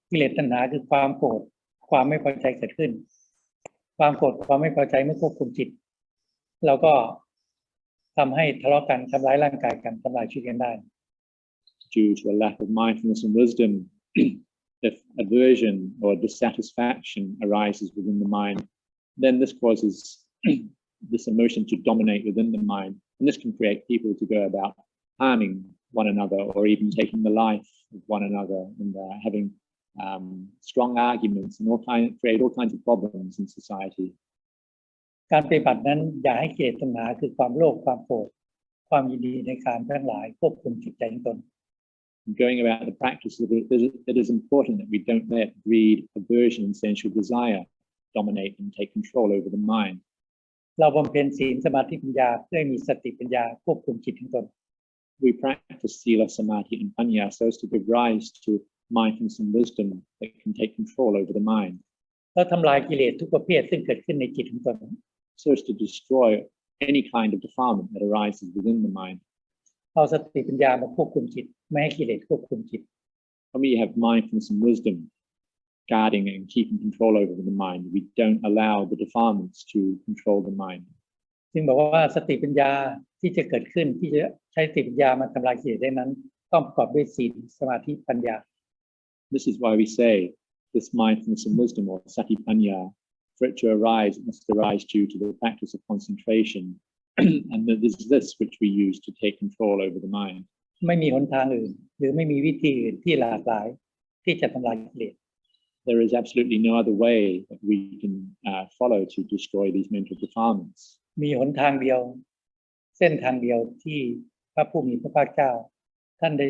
กิเลสตัณหาคือความโกรธความไม่พอใจเกิดขึ้นความโกรธความไม่พอใจไม่ควบคุมจิตเราก็ทำให้ทะเลาะกันทำร้ายร่างกายกันทำลายชีวิตกันได้ Due to a lack of mindfulness and wisdom, if aversion or dissatisfaction arises within the mind, then this causes this emotion to dominate within the mind, and this can create people to go about harming one another or even taking the life of one another and having strong arguments and create all kinds of problems in society. การปฏิบัตินั้นอย่าให้กิเลสตัณหาคือความโลภความโกรธความยินดีในการทั้งหลายควบคุมจิตใจของตน Going about the practice, it is important that we don't let greed, aversion, and sensual desire dominate and take control over the mind. เราบำเพ็ญศีลสมาธิปัญญาเพื่อให้มีสติปัญญาควบคุมจิตของตน We practice sila, samadhi, and panya so as to give rise to mindfulness and wisdom that can take control over the mind. เราทำลายกิเลสทุกประเภทซึ่งเกิดขึ้นในจิตของตน So as to destroy any kind of defilement that arises within the mind. เอาสติปัญญามาควบคุมจิตไม่ให้กิเลสควบคุมจิต When we have mindfulness and wisdom guarding and keeping control over the mind, we don't allow the defilements to control the mind. จึงบอกว่าสติปัญญาที่จะเกิดขึ้นที่จะใช้สติปัญญามาทำลายกิเลสได้นั้นต้องประกอบด้วยศีลสมาธิปัญญา This is why we say this mindfulness and wisdom or satipanya for it to arise, it must arise due to the practice of concentration. And it is this which we use to take control over the mind. ไม่มีหนทางอื่นหรือไม่มีวิธีอื่นที่หลากหลายที่จะทำลายกิเลส There is absolutely no other way that we can follow to destroy these mental defilements. มีหนทางเดียวเส้นทางเดียวที่พระผู้มีพระภาคเจ้าท่านได้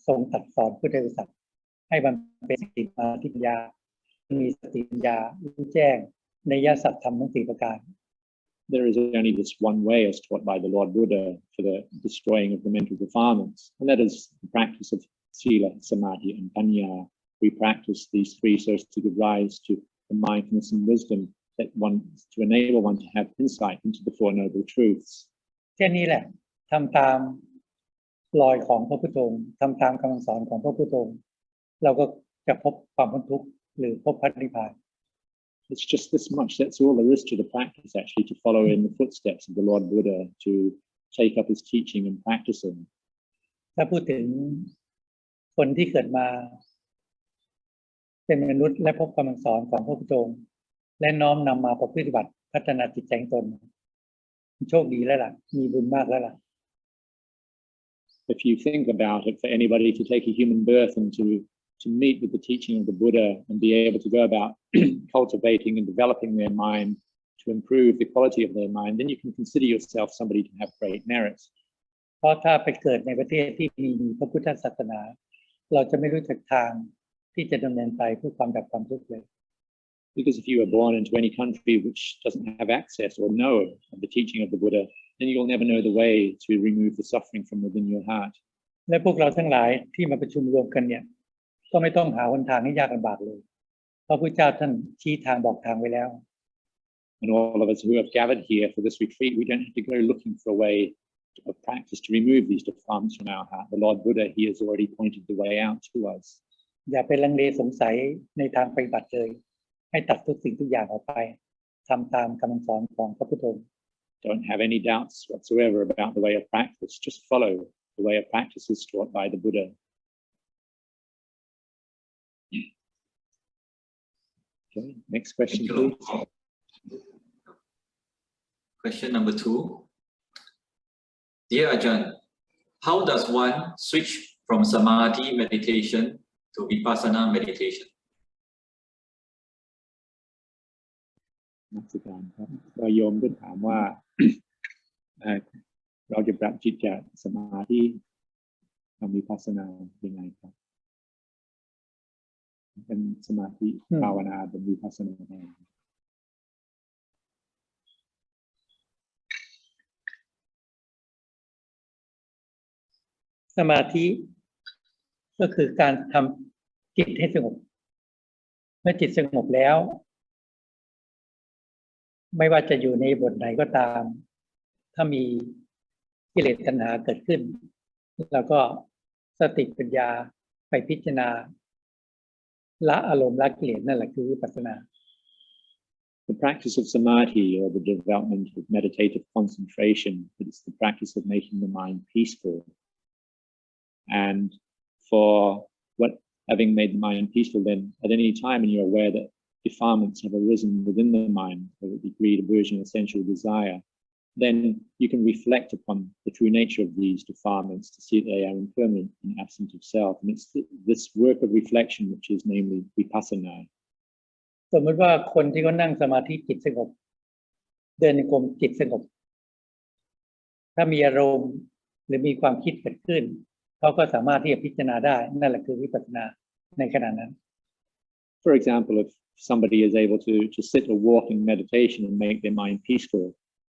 ทรงตรัสสอนพุทธบริษัทให้มันเป็นสติมาธิปัญญามีสติปัญญารู้แจ้งในยสัจธรรมทั้ง4ประการ There is only this one way as taught by the Lord Buddha for the destroying of the mental defilements, and that is the practice of sila, samadhi, and panya. We practice these three so as to give rise to the mindfulness and wisdom that to enable one to have insight into the Four Noble Truths. แค่นี้แหละทำตามรอยของพระพุทธองค์ทำตามคำสอนของพระพุทธองค์เราก็จะพบความพ้นทุกข์หรือพบพระนิพพาน It's just this much. That's all there is to the practice, actually, to follow in the footsteps of the Lord Buddha, to take up his teaching and practicing. ถ้าพูดถึงคนที่เกิดมาเป็นมนุษย์และพบคำสอนของพระพุทธองค์และน้อมนำมาประพฤติบัติพัฒนาจิตใจตนโชคดีแล้วล่ะมีบุญมากแล้วล่ะ If you think about it, for anybody to take a human birth and to meet with the teaching of the Buddha and be able to go about cultivating and developing their mind to improve the quality of their mind, then you can consider yourself somebody to have great merits. เพราะถ้าไปเกิดในประเทศที่มีพระพุทธศาสนาเราจะไม่รู้จักทางที่จะดำเนินไปเพื่อความดับความทุกข์เลย Because if you are born into any country which doesn't have access or know of the teaching of the Buddha, then you'll never know the way to remove the suffering from within your heart. และพวกเราทั้งหลายที่มาประชุมรวมกันเนี่ยก็ไม่ต้องหาหนทางให้ยากลำบากเลยเพราะพระเจ้าท่านชี้ทางบอกทางไว้แล้ว And all of us who have gathered here for this retreat, we don't have to go looking for a way of practice to remove these defilements from our heart. The Lord Buddha, he has already pointed the way out to us. อย่าไปลังเลสงสัยในทางปฏิบัติเลยให้ตัดทุกสิ่งทุกอย่างออกไปทำตามคำสอนของพระพุทธองค์ Don't have any doubts whatsoever about the way of practice. Just follow the way of practice as taught by the Buddha. Okay, next question, please. Question number 2. Dear Ajahn, how does one switch from Samadhi meditation to vipassana meditation? นักศึกษาครับโยมก็ถามว่า เราจะปรับจิตจากสมาธิทำวิปัสสนายังไงครับเป็นสมาธิภาวนาเป็นวิปัสสนาได้สมาธิก็คือการทำจิตให้สงบเมื่อจิตสงบแล้วไม่ว่าจะอยู่ในบทใดก็ตามถ้ามีกิเลสตัณหาเกิดขึ้นแล้วก็สติปัญญาไปพิจารณาละอารมณ์ละกิเลสนั่นแหละคือวิปัสสนา The practice of samadhi or the development of meditative concentration is the practice of making the mind peaceful. And for having made the mind peaceful, then at any time when you're aware that defilements have arisen within the mind, whether it be greed, aversion, or sensual desire, then you can reflect upon the true nature of these defilements to see that they are impermanent and absent of self. And it's this work of reflection which is namely vipassana. สมมติว่าคนที่เขานั่งสมาธิจิตสงบเดินจงกรมจิตสงบถ้ามีอารมณ์หรือมีความคิดเกิดขึ้นเขาก็สามารถที่จะพิจารณาได้นั่นแหละคือวิปัสสนาในขณะนั้น For example, if somebody is able to sit or walk in meditation and make their mind peaceful,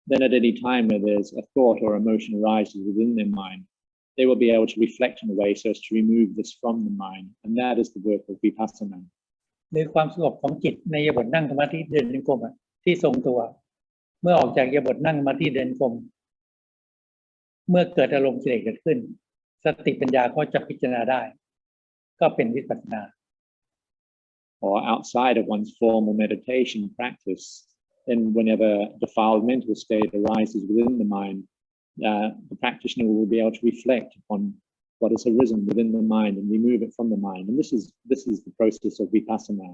then at any time where there's a thought or emotion arises within their mind, they will be able to reflect in a way so as to remove this from the mind, and that is the work of vipassana. หรือความสงบของจิตในอิริยาบถนั่งสมาธิเดินจงกรมที่ทรงตัวเมื่อออกจากอิริยาบถนั่งสมาธิเดินจงกรมเมื่อเกิดอารมณ์กิเลสเกิดขึ้นสติปัญญาก็จะพิจารณาได้ก็เป็นวิปัสสนา Or outside of one's formal meditation practice, then whenever defiled mental state arises within the mind, the practitioner will be able to reflect upon what has arisen within the mind and remove it from the mind. And this is the process of vipassana.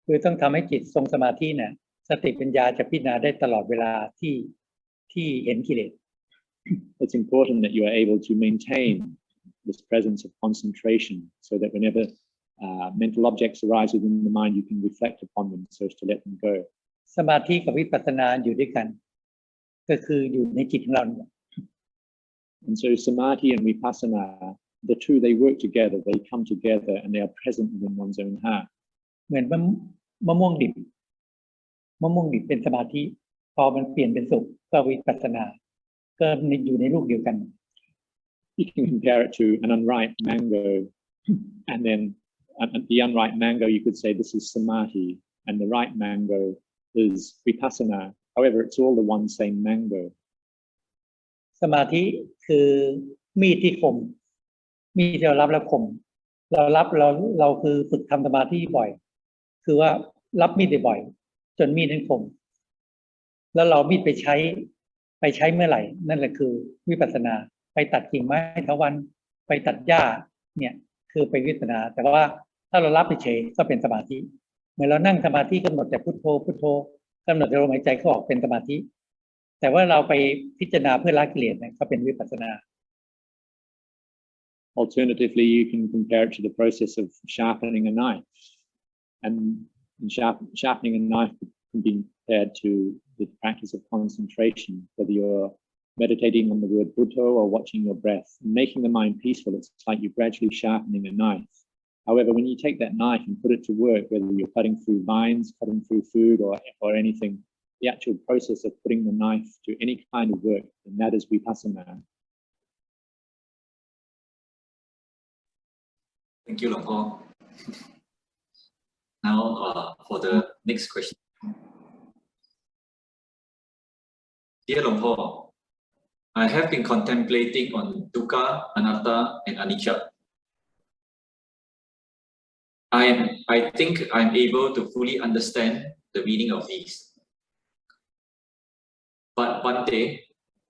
คือต้องทำให้จิตทรงสมาธิเนี่ย สติปัญญาจะพิจารณาได้ตลอดเวลาที่เห็นกิเลส It's important that you are able to maintain this presence of concentration so that whenever mental objects arise within the mind, you can reflect upon them so as to let them go. สมาธิกับวิปัสสนาอยู่ด้วยกัน ก็คืออยู่ในจิตของเรา And so samadhi and vipassana, the two, they work together, they come together and they are present within one's own heart. เหมือนมะม่วงดิบเป็นสมาธิพอมันเปลี่ยนเป็นสุขก็วิปัสสนาก็อยู่ในรูปเดียวกัน You can compare it to an unripe mango, and then the unripe mango, you could say this is samadhi, and the ripe mango is vipassana. However, it's all the one same mango. สมาธิคือมีดที่คมมีดที่เรารับแล้วคมเราคือฝึกทำสมาธิบ่อยคือว่ารับมีดบ่อยจนมีดนั้นคมแล้วเรามีดไปใช้เมื่อไหร่นั่นแหละคือวิปัสสนาไปตัดกิ่งไม้เถาวัลย์ไปตัดหญ้าเนี่ยคือไปวิปัสสนาแต่ว่าถ้าเรารับไปเฉยก็เป็นสมาธิเหมือนเรานั่งสมาธิกำหนดแต่พุทโธพุทโธกำหนดลมหายใจเข้าออกเป็นสมาธิแต่ว่าเราไปพิจารณาเพื่อละกิเลสเนี่ยก็เป็นวิปัสสนา Alternatively, you can compare it to the process of sharpening a knife, and sharpening a knife can be compared to the practice of concentration, whether you're meditating on the word Buddha or watching your breath. Making the mind peaceful, it's like you're gradually sharpening a knife. However, when you take that knife and put it to work, whether you're cutting through vines, cutting through food or anything, the actual process of putting the knife to any kind of work, and that is vipassana. Thank you, Luang Por. Now, for the next question. Dear Luang Por, I have been contemplating on dukkha, anatta, and anicca. I think I'm able to fully understand the meaning of these. But one day,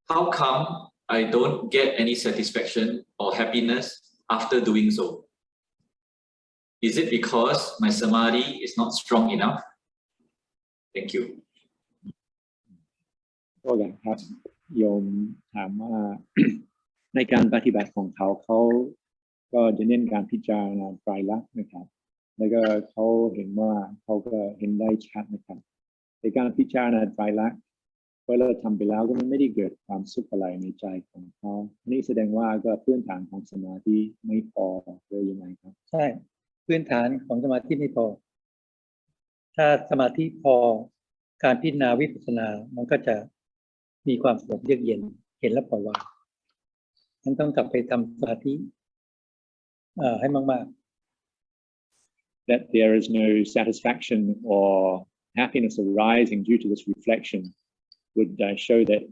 how come I don't get any satisfaction or happiness after doing so? Is it because my samadhi is not strong enough? Thank you. ก็อย่างครับโยมถามว่า ในการปฏิบัติของเขาก็จะเน้นการพิจารณาไตรลักษณ์นะครับแล้วก็เขาเห็นว่าเขาก็เห็นได้ชัดนะครับในการพิจารณาไตรลักษณ์พอเราทำไปแล้วก็มันไม่ได้เกิดความสุขอะไรในใจของเขานี่แสดงว่าก็พื้นฐานของสมาธิไม่พอเลยยังไงครับใช่พื้นฐานของสมาธิไม่พอถ้าสมาธิพอการพิจารณาวิปัสสนามันก็จะมีความสงบเยือกเย็นเห็นแล้วปล่อยวางนั้นต้องกลับไปทำสมาธิให้มากๆ That there is no satisfaction or happiness arising due to this reflection would show that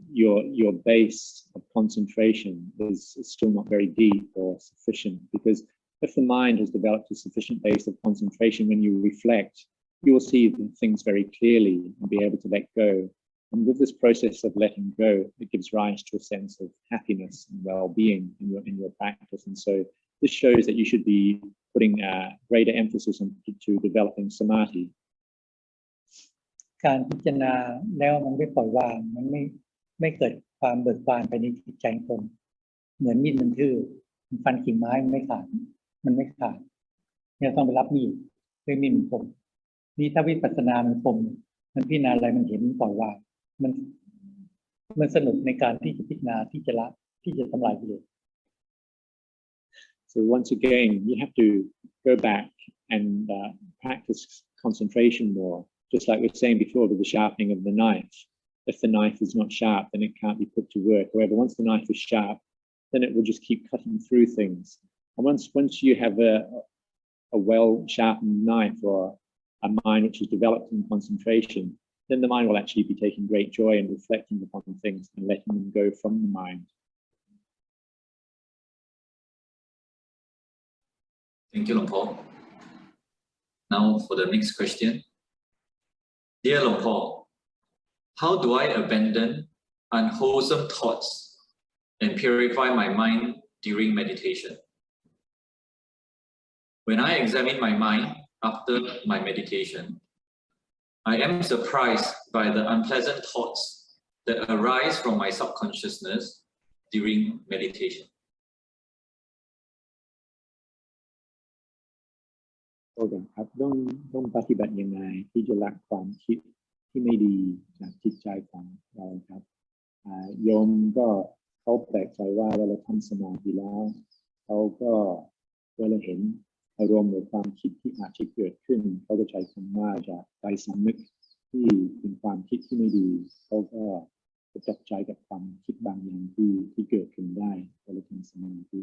your base of concentration is still not very deep or sufficient, because if the mind has developed a sufficient base of concentration, when you reflect, you will see things very clearly and be able to let go. And with this process of letting go, it gives rise to a sense of happiness and well-being in your practice. And so this shows that you should be putting greater emphasis to developing samadhi. การพิจารณาแล้วมันไม่ปล่อยวางมันไม่เกิดความเบิกบานภายในจิตใจคนเหมือนมีดมันทื่อมันฟันกิ่งไม้มันไม่ขาดเนี่ยต้องไปรับมีดด้วยมีดมันคมนี่ถ้าวิปัสสนามันคมมันพิจารณาอะไรมันเห็นมันปล่อยวางมันสนุกในการที่จะพิจารณาที่จะละที่จะทำลายกิเลส So once again, you have to go back and practice concentration more. Just like we were saying before with the sharpening of the knife. If the knife is not sharp, then it can't be put to work. However, once the knife is sharp, then it will just keep cutting through things. And once you have a well-sharpened knife or a mind which is developed in concentration, then the mind will actually be taking great joy in reflecting upon things and letting them go from the mind. Thank you, Luang Por. Now for the next question. Dear Luang Por, how do I abandon unwholesome thoughts and purify my mind during meditation? When I examine my mind after my meditation, I am surprised by the unpleasant thoughts that arise from my subconsciousness during meditation. ครับต้องปฏิบัติยังไงที่จะละความคิดที่ไม่ดีจากจิตใจของเราครับโยมก็เขาแปลกใจว่าเวลาทำสมาธิแล้วเขาก็เวลาเห็นอารมณ์หรือความคิดที่อาจจะเกิดขึ้นเขาก็ใช้คำว่าจากใจสำนึกที่เป็นความคิดที่ไม่ดีเขาก็จะจับใจกับความคิดบางอย่างที่เกิดขึ้นได้เวลาทำสมาธิ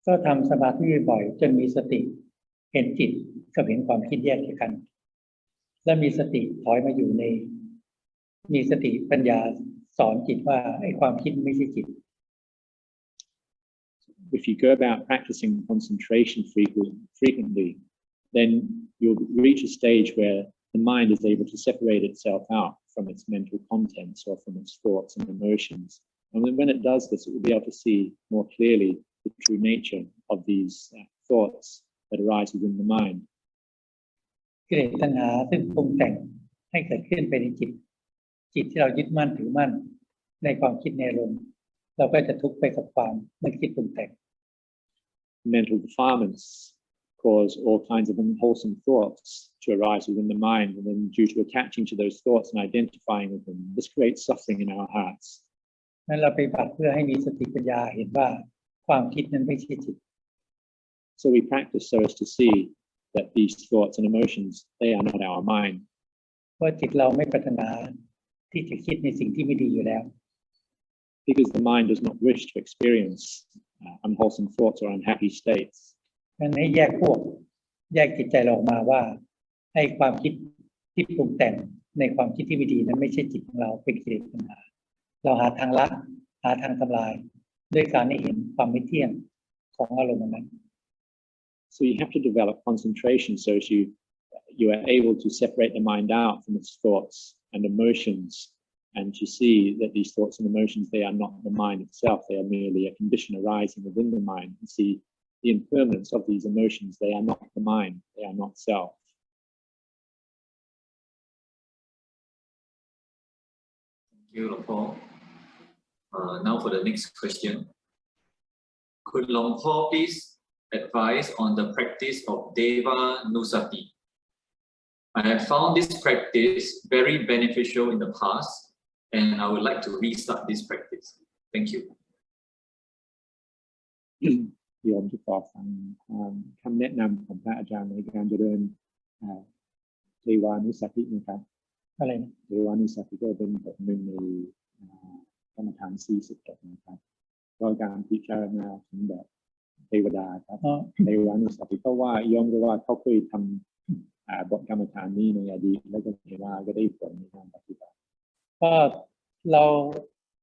ก็ทำสมาธิบ่อยจนมีสติเห็นจิตกับเห็นความคิดแยกกัน และมีสติถอยมาอยู่ในมีสติปัญญาสอนจิตว่าไอ้ความคิดไม่ใช่จิต If you go about practicing concentration frequently, then you'll reach a stage where the mind is able to separate itself out from its mental contents or from its thoughts and emotions. And when it does this, it will be able to see more clearly the true nature of these thoughts that arise within the mind. กิเลสตัณหาซึ่งปรุงแต่งให้เกิดขึ้นไปในจิตที่เรายึดมั่นถือมั่นในความคิดในอารมณ์เราก็จะทุกข์ไปกับความนึกคิดปรุงแต่ง Mental defilements cause all kinds of unwholesome thoughts to arise within the mind, and then due to attaching to those thoughts and identifying with them, this creates suffering in our hearts. นั้นเราไปปฏิบัติเพื่อให้มีสติปัญญาเห็นว่าความคิดนั้นไม่ใช่จิต So we practice so as to see that these thoughts and emotions, they are not our mind. เพราะจิตเราไม่ปรารถนาที่จะคิดในสิ่งที่ไม่ดีอยู่แล้ว Because the mind does not wish to experience unwholesome thoughts or unhappy states. นั้นให้แยกจิตใจเราออกมาว่าให้ความคิดที่ปรุงแต่งในความคิดที่ไม่ดีนั้นไม่ใช่จิตของเราเป็นกิเลสตัณหาเราหาทางละหาทางทำลายด้วยการให้เห็นความไม่เที่ยงของอารมณ์นั้น So you have to develop concentration so as you are able to separate the mind out from its thoughts and emotions, and to see that these thoughts and emotions, they are not the mind itself, they are merely a condition arising within the mind, and see the impermanence of these emotions, they are not the mind, they are not self. Thank you, Luang Por. Now for the next question. Could Luang Por please advise on the practice of Deva Nusati? I have found this practice very beneficial in the past, and I would like to restart this practice. Thank you. โยมจะขอฟังคำแนะนำของพระอาจารย์ในการเจริญเทวานุสตินะครับอะไรนะเทวานุสติก็เป็นบทหนึ่งในกรรมฐาน40นะครับก็การพิจารณาถึงแบบเทวดาครับเทวานุสติก็ว่าโยมก็ว่าเขาเคยทำบทกรรมฐานนี้ในอดีตแล้วก็เห็นว่าก็ได้ผลในการปฏิบัติก็เรา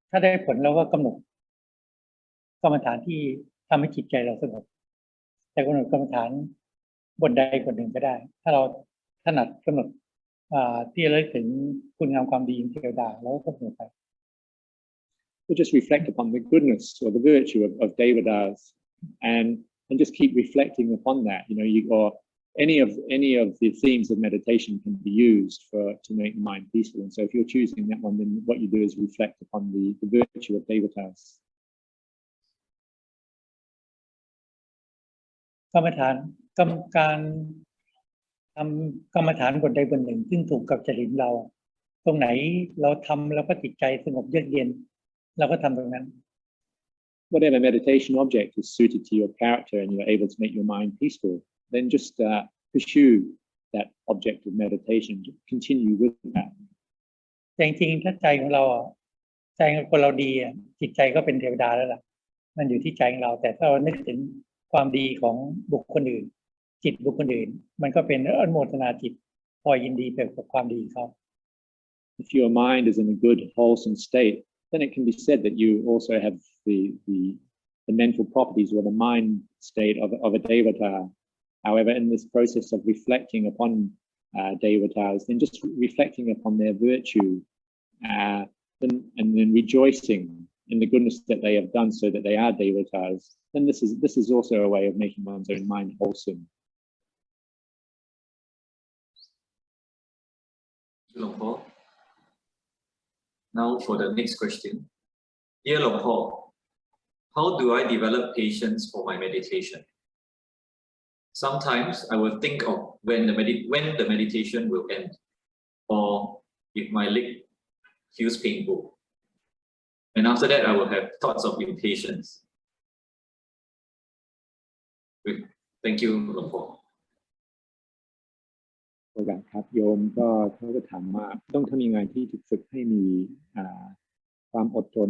ถ้าได้ผลเราก็กำหนดกรรมฐานที่ทำให้จิตใจเราสงบแต่กำหนดกรรมฐานบทใดบทหนึ่งก็ได้ถ้าเราถนัดกำหนดที่ระลึกถึงคุณงามความดีของเทวดาแล้วก็กำหนดไป So just reflect upon the goodness or the virtue of Devadas and just keep reflecting upon that. You know, or any of the themes of meditation can be used to make the mind peaceful. And so if you're choosing that one, then what you do is reflect upon the virtue of Devatas. กรรมฐานการทำกรรมฐานบทใดบทหนึ่งซึ่งถูกกับจริตเราตรงไหนเราทำแล้วก็จิตใจสงบเยือกเย็นเราก็ทำตรงนั้น Whatever meditation object is suited to your character and you're able to make your mind peaceful, then just pursue that object of meditation. Continue with that. แต่จริงๆถ้าใจของเราใจของคนเราดีจิตใจก็เป็นเทวดาแล้วล่ะมันอยู่ที่ใจของเราแต่ถ้าเรานึกถึงความดีของบุคคลอื่นจิตบุคคลอื่นมันก็เป็นอนุโมทนาจิตพอยินดีไปกับความดีเขา If your mind is in a good, wholesome state, then it can be said that you also have the mental properties or the mind state of a devata. However, in this process of reflecting upon devatas, then just reflecting upon their virtue and then rejoicing in the goodness that they have done so that they are devatas, then this is also a way of making one's own mind wholesome. Luang Por. Now for the next question. Dear Luang Por, how do I develop patience for my meditation? Sometimes I will think of when the meditation will end, or if my leg feels painful. And after that, I will have thoughts of impatience. Thank you, Luang Por. โอกาสครับโยมก็เขาก็ถามว่าต้องทำยังไงที่จะฝึกให้มีความอดทน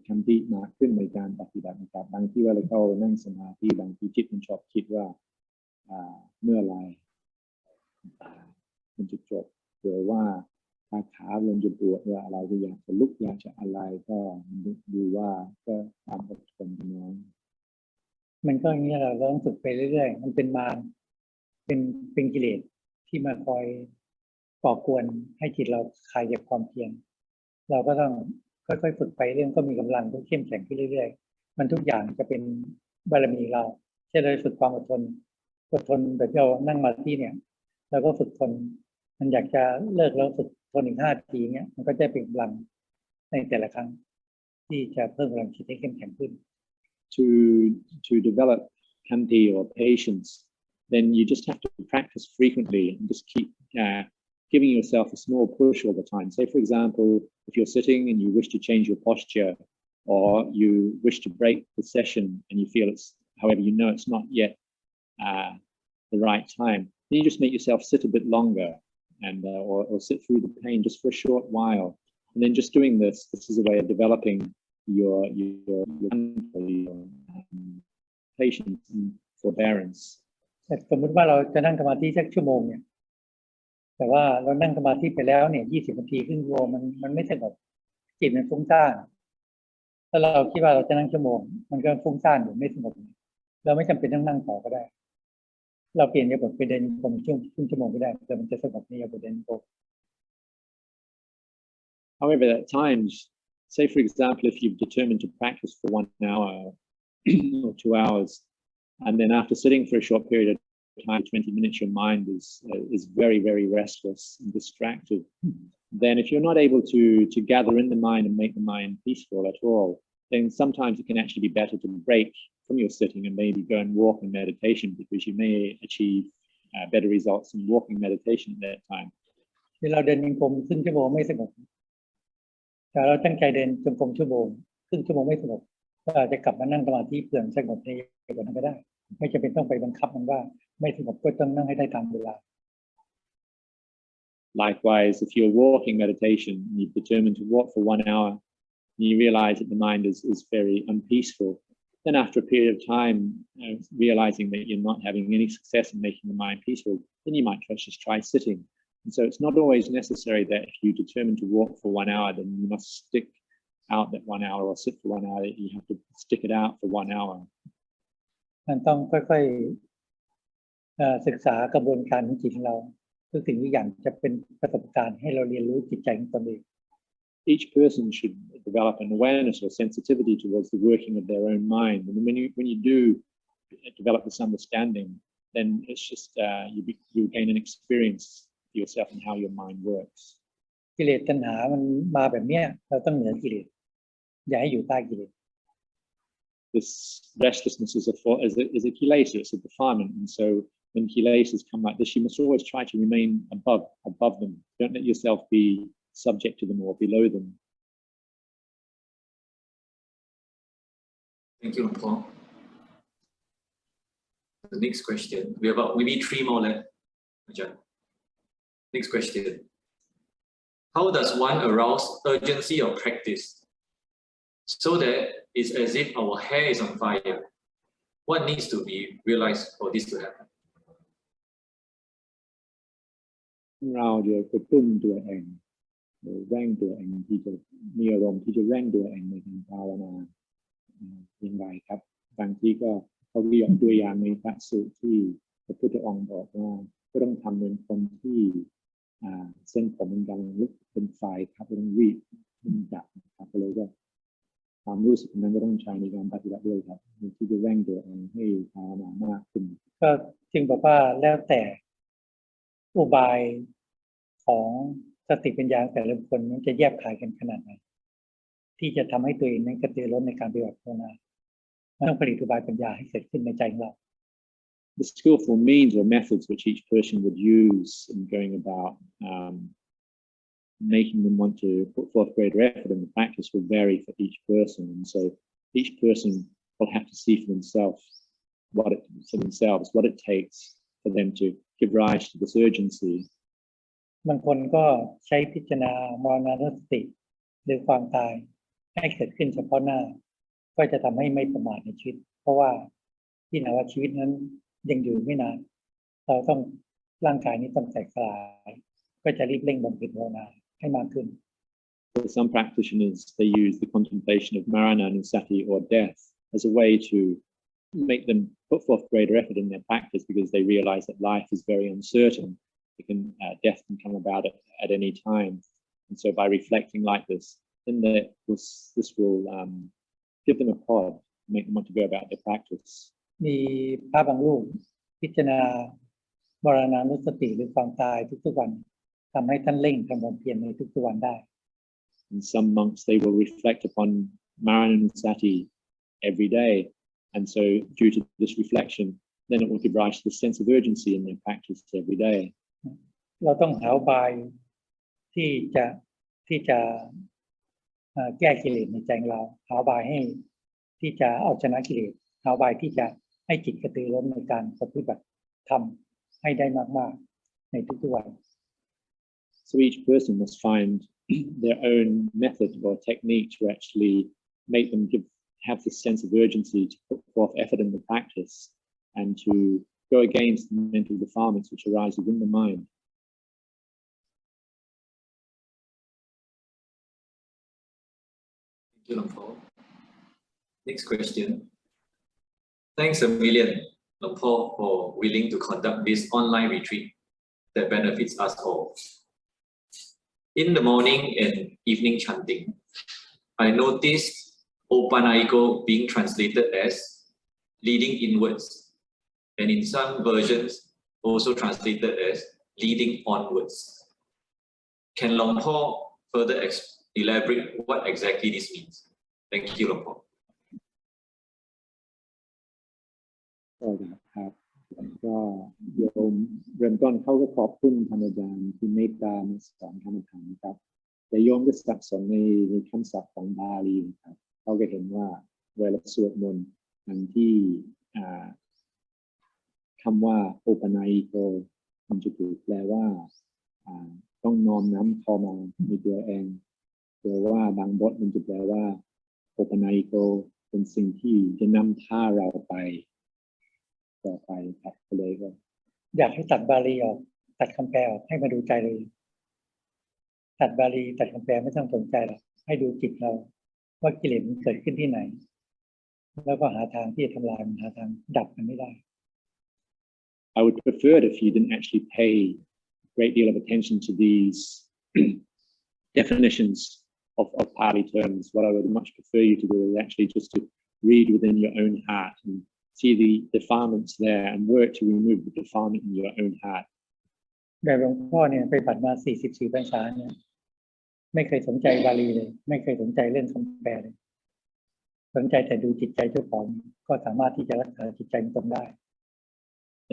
ขันติมากขึ้นในการปฏิบัตินะครับบางที่ว่าเราเข้านั่งสมาธิบางทีจิตมันชอบคิดว่าเมื่อไรมันจะจบหรือว่าถ้าขาลงจะปวดว่าอะไรก็อยากจะลุกอยากจะอะไรก็ดูว่าก็ความอดทนน้อยมันก็อย่างนี้เราต้องฝึกไปเรื่อยๆมันเป็นมารเป็นกิเลสที่มาคอยก่อกวนให้จิตเราคลายจากความเพียรเราก็ต้องค่อยๆฝึกไปเรื่องก็มีกำลังก็เข้มแข็งขึ้นเรื่อยๆมันทุกอย่างจะเป็นบารมีเราเช่นเราฝึกความอดทนแบบเรานั่งมาที่เนี่ยเราก็ฝึกทนมันอยากจะเลิกแล้วฝึกทนอีก5 นาทีเงี้ยมันก็จะเป็นกำลังในแต่ละครั้งที่จะเพิ่มพลังจิตให้เข้มแข็งขึ้น to develop khanti or patience, then you just have to practice frequently and just keep giving yourself a small push all the time. Say, for example, if you're sitting and you wish to change your posture, or you wish to break the session and you feel it's, however, you know it's not yet the right time, then you just make yourself sit a bit longer and or sit through the pain just for a short while. And then just doing this is a way of developing your patience and forbearance. แต่สมมติว่าเราจะนั่งสมาธิสักชั่วโมงเนี่ยแต่ว่าเรานั่งสมาธิไปแล้วเนี่ย20 นาทีครึ่งชั่วโมงมันไม่สงบจิตมันฟุ้งซ่านถ้าเราคิดว่าเราจะนั่งชั่วโมงมันก็ฟุ้งซ่านอยู่ไม่สงบเราไม่จำเป็นต้องนั่งต่อก็ได้เราเปลี่ยนอิริยาบถไปเดินครึ่งชั่วโมงก็ได้แต่มันจะสงบในอิริยาบถเดิน However, at times, say for example, if you've determined to practice for 1 hour or 2 hours, and then after sitting for a short period of time, 20 minutes, your mind is very, very restless and distracted. Then if you're not able to gather in the mind and make the mind peaceful at all, then sometimes it can actually be better to break from your sitting and maybe go and walk in meditation, because you may achieve better results in walking meditation at that time. ที่เราเดินจงกรมครึ่งชั่วโมงไม่สงบแต่เราตั้งใจเดินจงกรมชั่วโมงครึ่งชั่วโมงไม่สงบก็อาจจะกลับมานั่งสมาธิเพื่อสงบในแบบนั้นก็ได้ไม่จำเป็นต้องไปบังคับมันว่าไม่สงบก็ต้องนั่งให้ได้ตามเวลา Likewise, if you're walking meditation and you've determined to walk for 1 hour and you realize that the mind is very unpeaceful, then after a period of time, realizing that you're not having any success in making the mind peaceful, then you might just try sitting. And so it's not always necessary that if you determine to walk for 1 hour, then you must stick out that 1 hour or sit for 1 hour. You have to stick it out for 1 hour. มันต้องค่อยๆศึกษากระบวนการของจิตของเราทุกสิ่งทุกอย่างจะเป็นประสบการณ์ให้เราเรียนรู้จิตใจของตนเอง Each person should develop an awareness or sensitivity towards the working of their own mind. And when you do develop this understanding, then it's just you gain an experience for yourself and how your mind works. กิเลสตัณหามันมาแบบเนี้ยเราต้องเหนือกิเลสอย่าให้อยู่ใต้กิเลส This restlessness is a kilesa, it's a defilement, and so when kilesas come like this, you must always try to remain above them. Don't let yourself be subject to them or below them. Thank you, Luang Por. The next question, we have about maybe 3 more left. Next question. How does one arouse urgency of practice so that it's as if our hair is on fire? What needs to be realized for this to happen? เราจะกระตุ้นตัวเองแร่งตัวเองที่จะมีอารมณ์ที่จะแร่งตัวเองในการภาวนาอย่างไรครับบางทีก็เขายกตัวอย่างในพระสูตรที่พระพุทธองค์บอกว่าก็ต้องทำเหมือนคนที่เส้นผมมันกำลังลุกเป็นไฟครับต้องรีบมันดับครับเลยก็ความรู้สึกนั้นก็ต้องใช้ในการปฏิบัติด้วยครับที่จะแร่งตัวเองให้ภาวนามากขึ้นก็จึงบอกว่าแล้วแต่อุบายของ สติปัญญาแต่ละคนมันจะแยบคายกันขนาดไหนที่จะทำให้ตัวเองนั้นกระตือรือร้นในการปฏิบัติภาวนาต้องผลิตอุบายปัญญาให้เกิดขึ้นในใจของเรา The skillful means or methods which each person would use in going about making them want to put forth greater effort in the practice will vary for each person, and so each person will have to see for themselves what it takes for them to give rise to this urgency. บางคนก็ใช้พิจารณามรณานุสติหรือความตายให้เกิดขึ้นเฉพาะหน้าก็จะทำให้ไม่ประมาทในชีวิตเพราะว่าที่นะว่าชีวิตนั้นยังอยู่ไม่นานเราต้องร่างกายนี้ต้องแตกสลายก็จะรีบเร่งบำเพ็ญภาวนาให้มากขึ้น For some practitioners, they use the contemplation of Marananusati or death as a way to make them put forth greater effort in their practice because they realize that life is very uncertain. Death can come about at any time, and so by reflecting like this, then this will give them a prod, make them want to go about their practice. มีพระบางรูปพิจารณามรณานุสติหรือความตายทุกๆวันทำให้ท่านเร่งทำความเพียรในทุกๆวันได้ And some monks, they will reflect upon Marananusati every day, and so due to this reflection, then it will give rise to the sense of urgency in their practice every day. เราต้องหาอุบายที่จะแก้กิเลสในใจเราหาอุบายให้ที่จะเอาชนะกิเลสหาอุบายที่จะให้จิตกระตือรือร้นในการปฏิบัติธรรมให้ได้มากๆในทุกๆวัน So each person must find their own method or technique to actually make them have this sense of urgency to put forth effort in the practice and to go against the mental defilements which arise within the mind. Thank you, Luang Por. Next question. Thanks a million, Luang Por, for willing to conduct this online retreat that benefits us all. In the morning and evening chanting, I noticed Opanaiko being translated as leading inwards, and in some versions also translated as leading onwards. Can Luang Por further elaborate what exactly this means? Thank you, Luang Por. ครับก็โยมเริ่มต้นเขาก็ขอบคุณท่านอาจารย์ที่เมตตามาสอนกรรมฐานครับแต่โยมก็สับสนในคำศัพท์ของบาลีครับเขาก็เห็นว่าเวลาสวดมนต์อันที่คำว่าโอปนัยโกมันจะถูกแปลว่าต้องน้อมน้ำเข้ามาในตัวเองแปลว่าบางบทมันจะแปลว่าโอปนัยโกเป็นสิ่งที่จะนำพาเราไปต่อไปครับเลยก็อยากให้ตัดบาลีออกตัดคำแปลออกให้มาดูใจเลยตัดบาลีตัดคำแปลไม่ต้องสนใจหรอกให้ดูจิตเราว่ากิเลสมันเกิดขึ้นที่ไหนแล้วก็หาทางที่จะทำลายมันหาทางดับมันไม่ได้ I would prefer it if you didn't actually pay a great deal of attention to these definitions of Pali terms. What I would much prefer you to do is actually just to read within your own heart and see the defilements there and work to remove the defilement in your own heart. แบบหลวงพ่อเนี่ยไปปฏิบัติมา44พรรษาเนี่ยไม่เคยสนใจบาลีเลยไม่เคยสนใจเรื่องคำแปลเลยสนใจแต่ดูจิตใจเจ้าของก็สามารถที่จะรักษาจิตใจตนได้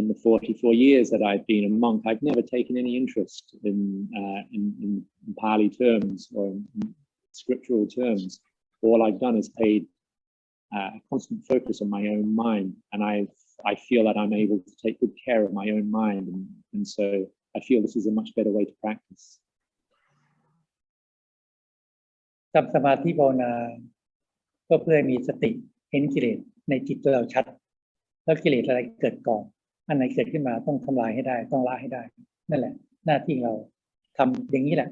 In the 44 years that I've been a monk, I've never taken any interest in Pali terms or in scriptural terms. All I've done is paid a constant focus on my own mind, and I feel that I'm able to take good care of my own mind, and so I feel this is a much better way to practice. ทำสมาธิภาวนาก็เพื่อมีสติเห็นกิเลสในจิตตัวเราชัดแล้วกิเลสอะไรเกิดก่อนอันไหนเกิดขึ้นมาต้องทำลายให้ได้ต้องละให้ได้นั่นแหละหน้าที่เราทำอย่างนี้แหละ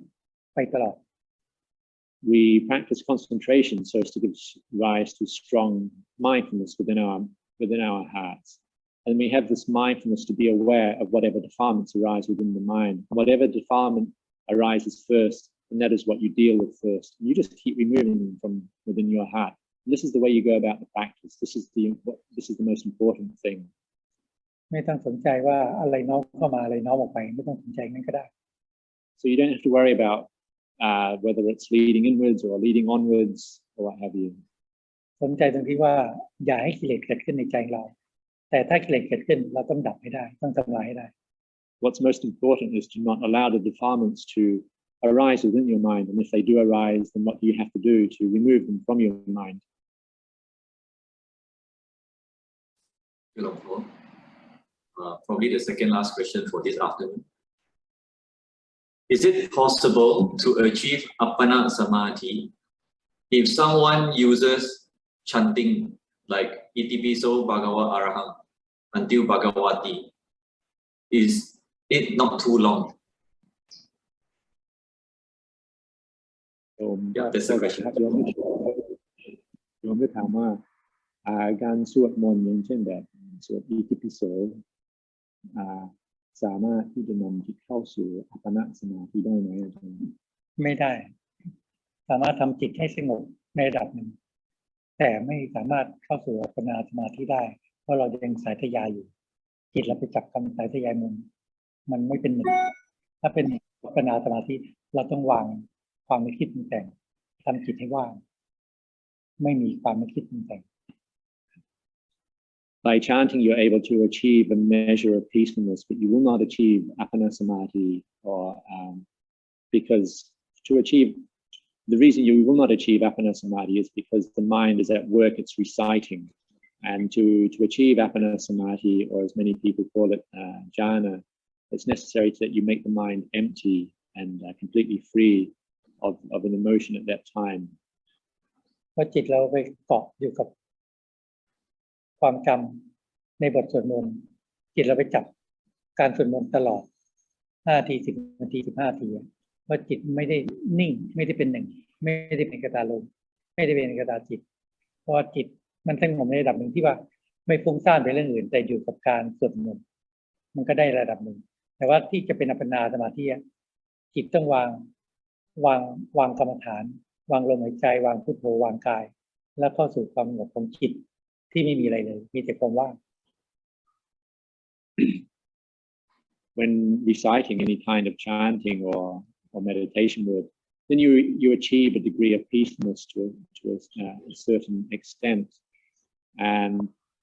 ไปตลอด We practice concentration so as to give rise to strong mindfulness within our hearts, and we have this mindfulness to be aware of whatever defilements arise within the mind. Whatever defilement arises first, and that is what you deal with first. And you just keep removing them from within your heart. And this is the way you go about the practice. This is the most important thing. ไม่ต้องสนใจว่าอะไรน้อมเข้ามาอะไรน้อมออกไปไม่ต้องสนใจนั่นก็ได้ So you don't have to worry about whether it's leading inwards or leading onwards or what have you. สนใจตรงที่ว่าอย่าให้กิเลสเกิดขึ้นในใจเรา แต่ถ้ากิเลสเกิดขึ้นเราต้องดับให้ได้ต้องทำลายให้ได้ What's most important is to not allow the defilements to arise within your mind, and if they do arise, then what do you have to do to remove them from your mind? Probably the second last question for this afternoon. Is it possible to achieve appana samadhi if someone uses chanting like Itipiso Bhagava Araham until Bhagavati? Is it not too long? Yeah, that's the question. โยมก็ถามว่าการสวดมนต์อย่างเช่นแบบสวดอิติปิโสสามารถที่จะนำจิตเข้าสู่อัปปนาสมาธิได้ไหมอาจารย์ ไม่ได้ สามารถทำจิตให้สงบในระดับหนึ่งแต่ไม่สามารถเข้าสู่อัปปนาสมาธิได้เพราะเรายังสายทะยายอยู่จิตเราไปจับกรรมสายทะยายมันไม่เป็นหนึ่งถ้าเป็นอัปปนาสมาธิเราต้องวางความไม่คิดปรุงแต่งทำจิตให้ว่างไม่มีความไม่คิดปรุงแต่ง By chanting, you're able to achieve a measure of peacefulness, but you will not achieve appana samadhi, or because to achieve, the reason you will not achieve appana samadhi is because the mind is at work, it's reciting. And to achieve appana samadhi, or as many people call it, jhana, it's necessary that you make the mind empty and completely free of an emotion at that time. เพราะจิตเราไปเกาะอยู่กับความจำในบทสวดมนต์จิตเราไปจับการสวดมนต์ตลอด5 นาที10 นาที15 นาทีเพราะจิตไม่ได้นิ่งไม่ได้เป็นหนึ่งไม่ได้เป็นกตาลมไม่ได้เป็นกตาจิตเพราะจิตมันสงบในระดับหนึ่งที่ว่าไม่ฟุ้งซ่านไปเรื่องอื่นแต่อยู่กับการสวดมนต์มันก็ได้ระดับหนึ่งแต่ว่าที่จะเป็นอัปปนาสมาธิจิตต้องวางกรรมฐานวางลมหายใจวางพุทโธวางกายแล้วเข้าสู่ความสงบของจิตที่ไม่มีอะไรเลยมีแต่ความว่าง When reciting any kind of chanting or meditation word, then you achieve a degree of peacefulness to a certain extent. And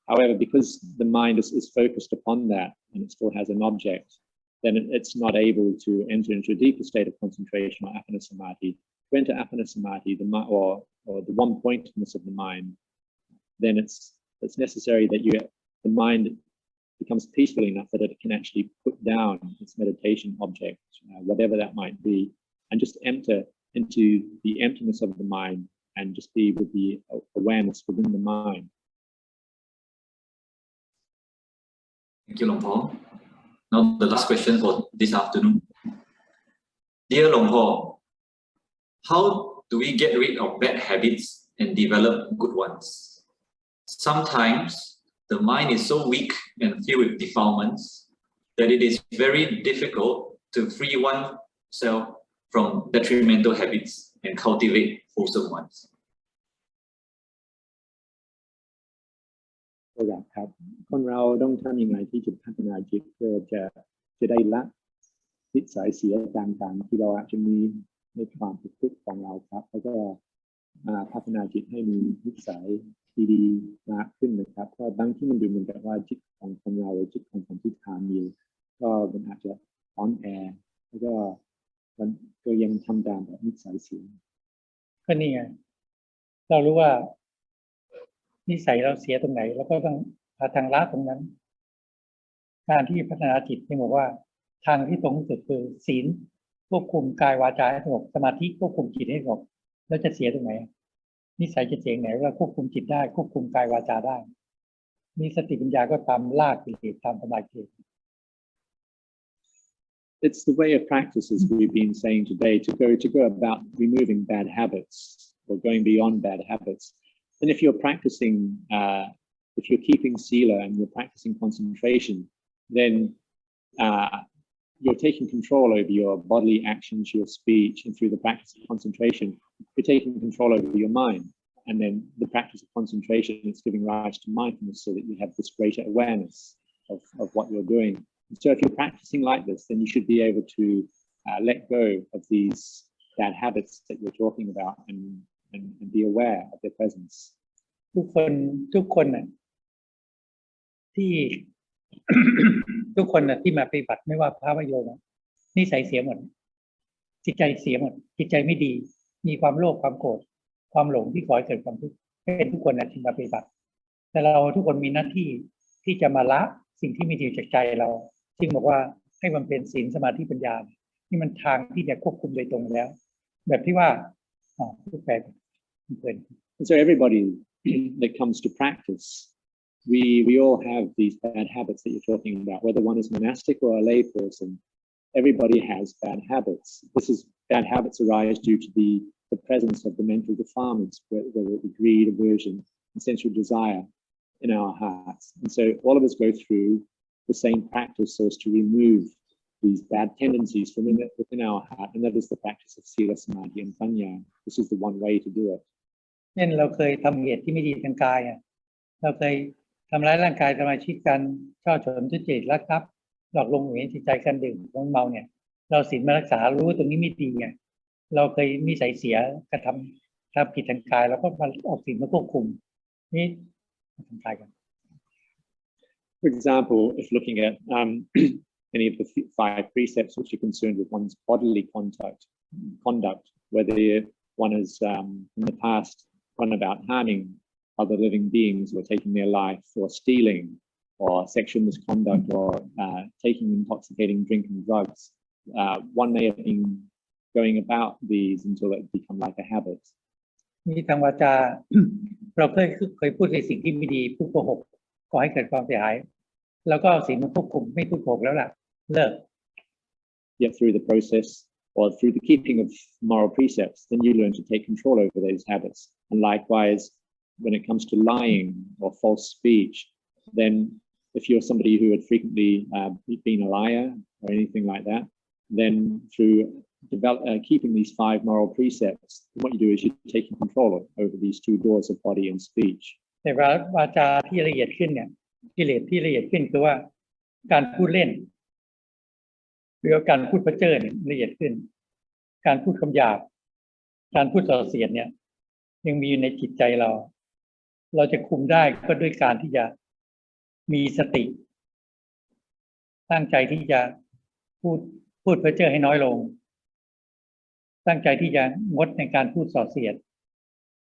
however, because the mind is focused upon that and it still has an object, then it's not able to enter into a deeper state of concentration or appana samadhi. To enter appana samadhi, or the one-pointedness of the mind, then it's necessary that the mind becomes peaceful enough that it can actually put down its meditation object, whatever that might be, and just enter into the emptiness of the mind and just be with the awareness within the mind. Thank you, Luang Por. Now the last question for this afternoon. Dear Luang Por, how do we get rid of bad habits and develop good ones? Sometimes the mind is so weak and filled with defilements that it is very difficult to free oneself from detrimental habits and cultivate wholesome ones. ก็อยากครับคนเราต้องทำยังไงที่จะพัฒนาจิตเพื่อจะได้ละนิสัยเสียต่างๆที่เราอาจจะมีในความประพฤติของเราครับแล้วก็พัฒนาจิตให้มีนิสัยดีๆมากขึ้นนะครับเพราะบางที่มันดูเหมือนกับว่าจิตของคนเราหรือจิตของคนที่ทำอยู่ก็มันอาจจะอ่อนแอแล้วก็มันก็ยังทำตามแบบนิสัยเสียก็นี่ไงเรารู้ว่านิสัยเราเสียตรงไหนแล้วก็ต้องหาทางละตรงนั้นการที่พัฒนาจิตที่บอกว่าทางที่ตรงที่สุดคือศีลควบคุมกายวาจาให้สงบสมาธิควบคุมจิตให้สงบแล้วจะเสียตรงไหนนิสัยจะเสียไหนว่าควบคุมจิตได้ควบคุมกายวาจาได้มีสติปัญญาก็ตามลากกิเลสตามทำลายกิเลส It's the way of practice, as we've been saying today, to go about removing bad habits or going beyond bad habits. And if you're practicing, if you're keeping sila and you're practicing concentration, then you're taking control over your bodily actions, your speech, and through the practice of concentration, you're taking control over your mind. And then the practice of concentration is giving rise to mindfulness so that you have this greater awareness of what you're doing. And so if you're practicing like this, then you should be able to let go of these bad habits that you're talking about and be aware of their presence. ทุกคนน่ะที่ ทุกคนน่ะที่มาปฏิบัติไม่ว่าพระวโยมนิสัยเสียหมดจิตใจเสียหมดจิตใจไม่ดีมีความโลภความโกรธความหลงที่ก่อให้เกิดความทุกข์เป็นทุกคนนะที่มาปฏิบัติแต่เราทุกคนมีหน้าที่ที่จะมาละสิ่งที่ไม่ดีจากใจเราจึงบอกว่าให้บำเพ็ญศีลสมาธิปัญญานี่มันทางที่จะควบคุมโดยตรงแล้วแบบที่ว่าผู้แปลเพื่อน So everybody that comes to practice, we all have these bad habits that you're talking about, whether one is monastic or a lay person. Everybody has bad habits. Bad habits arise due to the presence of the mental defilements, whether it be greed, aversion, and sensual desire in our hearts. And so all of us go through the same practice so as to remove these bad tendencies from within our heart, and that is the practice of sila, samadhi, and panya. This is the one way to do it. เช่นเราเคยทำเหตุที่ไม่ดีทางกายเราเคยทำร้ายร่างกายสมาชิกกันช่อฉนทุจริตลักทรัพย์หลอกลวงเหวี่ยงจิตใจกันดื่มของเมาเนี่ยเราศีลมารักษารู้ตรงนี้ไม่ดีไงเราเคยนิสัยเสียกระทำผิดทางกายเราก็มาออกศีลมาควบคุมนี่ทางกายกัน For example, if looking at any of the 5 precepts which are concerned with one's bodily conduct, whether one has in the past gone about harming other living beings or taking their life or stealing or sexual misconduct or taking intoxicating drink and drugs, one may have been going about these until it become like a habit. นี่ทางวาจา เราเคยพูดในสิ่งที่ไม่ดีพูดโกหกก่อให้เกิดความเสียหายแล้วก็ศีลมันควบคุมไม่พูดโกหกแล้วล่ะเลิก Yet through the process or through the keeping of moral precepts, then you learn to take control over those habits. And likewise, when it comes to lying or false speech, then if you're somebody who had frequently been a liar or anything like that, then through keeping these 5 moral precepts, what you do is you're taking control over these 2 doors of body and speech. แต่วาจาที่ละเอียดขึ้นเนี่ยกิเลสที่ละเอียดขึ้นคือว่าการพูดเล่นหรือการพูดเพ้อเจ้อเนี่ยละเอียดขึ้นการพูดคำหยาบการพูดส่อเสียดเนี่ยยังมีอยู่ในจิตใจเราจะคุมได้ก็ด้วยการที่จะมีสติตั้งใจที่จะพูดเพ้อเจ้อให้น้อยลงตั้งใจที่จะงดในการพูดส่อเสียด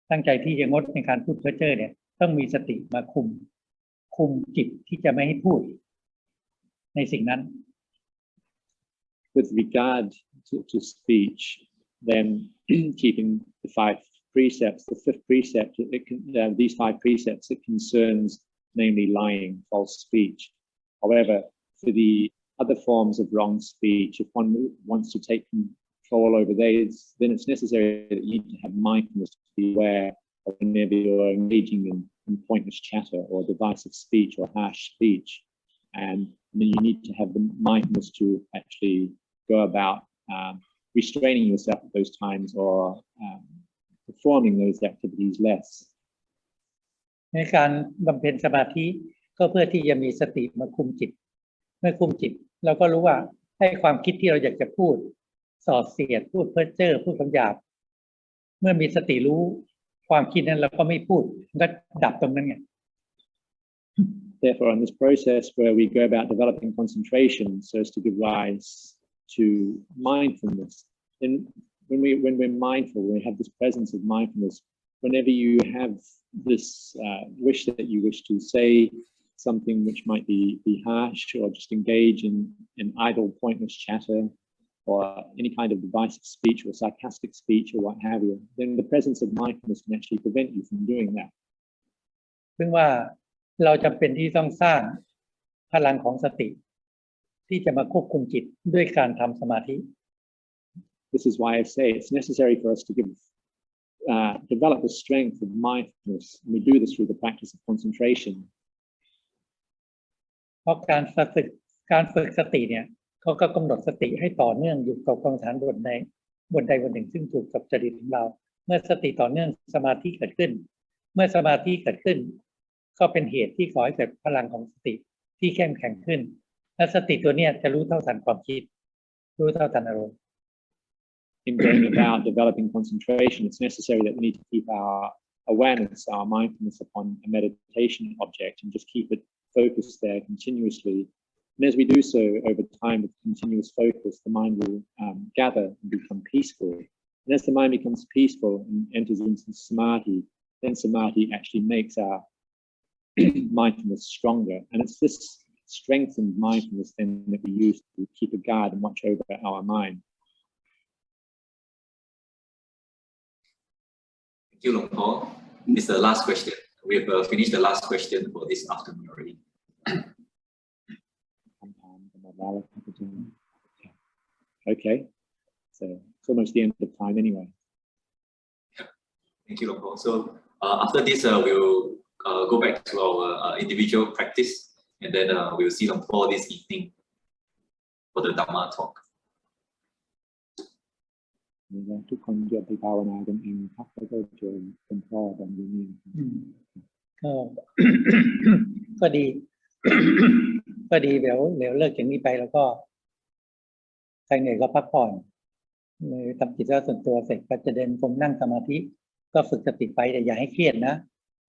ตั้งใจที่จะงดในการพูดเพ้อเจ้อเนี่ยต้องมีสติมาคุมจิตที่จะไม่ให้พูดในสิ่งนั้น With regard to speech, then keeping the 5 precepts, the 5th precept, these 5 precepts, it concerns namely lying, false speech. However, for the other forms of wrong speech, if one wants to take control over these, then it's necessary that you need to have mindfulness to be aware of whenever you're engaging in pointless chatter or divisive speech or harsh speech. And then you need to have the mindfulness to actually go about restraining yourself at those times or performing those activities less. ในการบำเพ็ญสมาธิก็เพื่อที่จะมีสติมาคุมจิตเมื่อคุมจิตเราก็รู้ว่าให้ความคิดที่เราอยากจะพูดส่อเสียดพูดเพ้อเจ้อพูดคำหยาบเมื่อมีสติรู้ความคิดนั้นเราก็ไม่พูดก็ดับตรงนั้นไง Therefore, on this process where we go about developing concentration so as to give rise to mindfulness, then when we're mindful, we have this presence of mindfulness. Whenever you have this wish that you wish to say something which might be harsh or just engage in idle, pointless chatter or any kind of divisive speech or sarcastic speech or what have you, then the presence of mindfulness can actually prevent you from doing that. ซึ่งว่าเราจำเป็นที่ต้องสร้างพลังของสติที่จะมาควบคุมจิตด้วยการทำสมาธิ This is why I say it's necessary for us to develop the strength of mindfulness, and we do this through the practice of concentration. เพราะการฝึกสติเนี่ยเขาก็กำหนดสติให้ต่อเนื่องอยู่กับกรรมฐานบทใดบทหนึ่งซึ่งถูกกับจริตของเราเมื่อสติต่อเนื่องสมาธิเกิดขึ้นเมื่อสมาธิเกิดขึ้นก็เป็นเหตุที่ก่อให้เกิดพลังของสติที่เข้มแข็งขึ้นและสติตัวเนี้ยจะรู้เท่าทันความคิดรู้เท่าทันอารมณ์ in going about developing concentration, it's necessary that we need to keep our awareness, our mindfulness upon a meditation object and just keep it focused there continuously. And as we do so over time with continuous focus, the mind will gather and become peaceful. And as the mind becomes peaceful and enters into Samadhi, then Samadhi actually makes our mindfulness stronger. And it's this strengthened mindfulness then that we use to keep a guard and watch over our mind. Thank you, Luang Por. This is the last question. We have finished the last question for this afternoon already. Okay, so it's almost the end of time anyway. Thank you, Luang Por. So after this, we'll go back to our individual practice, and then we'll see Luang Por this evening for the Dhamma talk. ทุกคนจะไปภาวนากันเองครับแล้วก็เจอคุณพ่อตอนนี้ก็ดี ก็ดีเดี๋ยวเลิกจากนี้ไปแล้วก็ใครเหนื่อยก็พักผ่อนทำกิจวัตรส่วนตัวเสร็จก็จะเดินกรมนั่งสมาธิก็ฝึกสติไปแต่อย่าให้เครียดนะ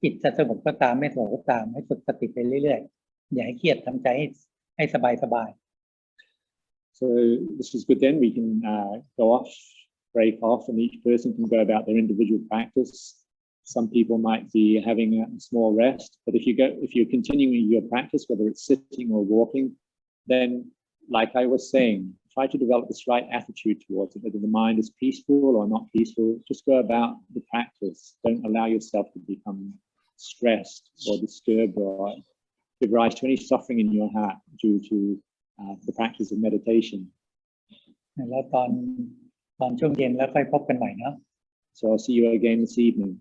จิตจะสงบก็ตามไม่สงบก็ตามให้ฝึกสติไปเรื่อยๆอย่าให้เครียดทำใจให้สบายๆ So this is good. Then we can go off, break off, and each person can go about their individual practice. Some people might be having a small rest, but if you're continuing your practice, whether it's sitting or walking, then, like I was saying, try to develop this right attitude towards it, whether the mind is peaceful or not peaceful. Just go about the practice. Don't allow yourself to become stressed or disturbed or give rise to any suffering in your heart due to the practice of meditation. แล้วตอนช่วงเย็นแล้วค่อยพบกันใหม่เนาะ So I'll see you again this evening.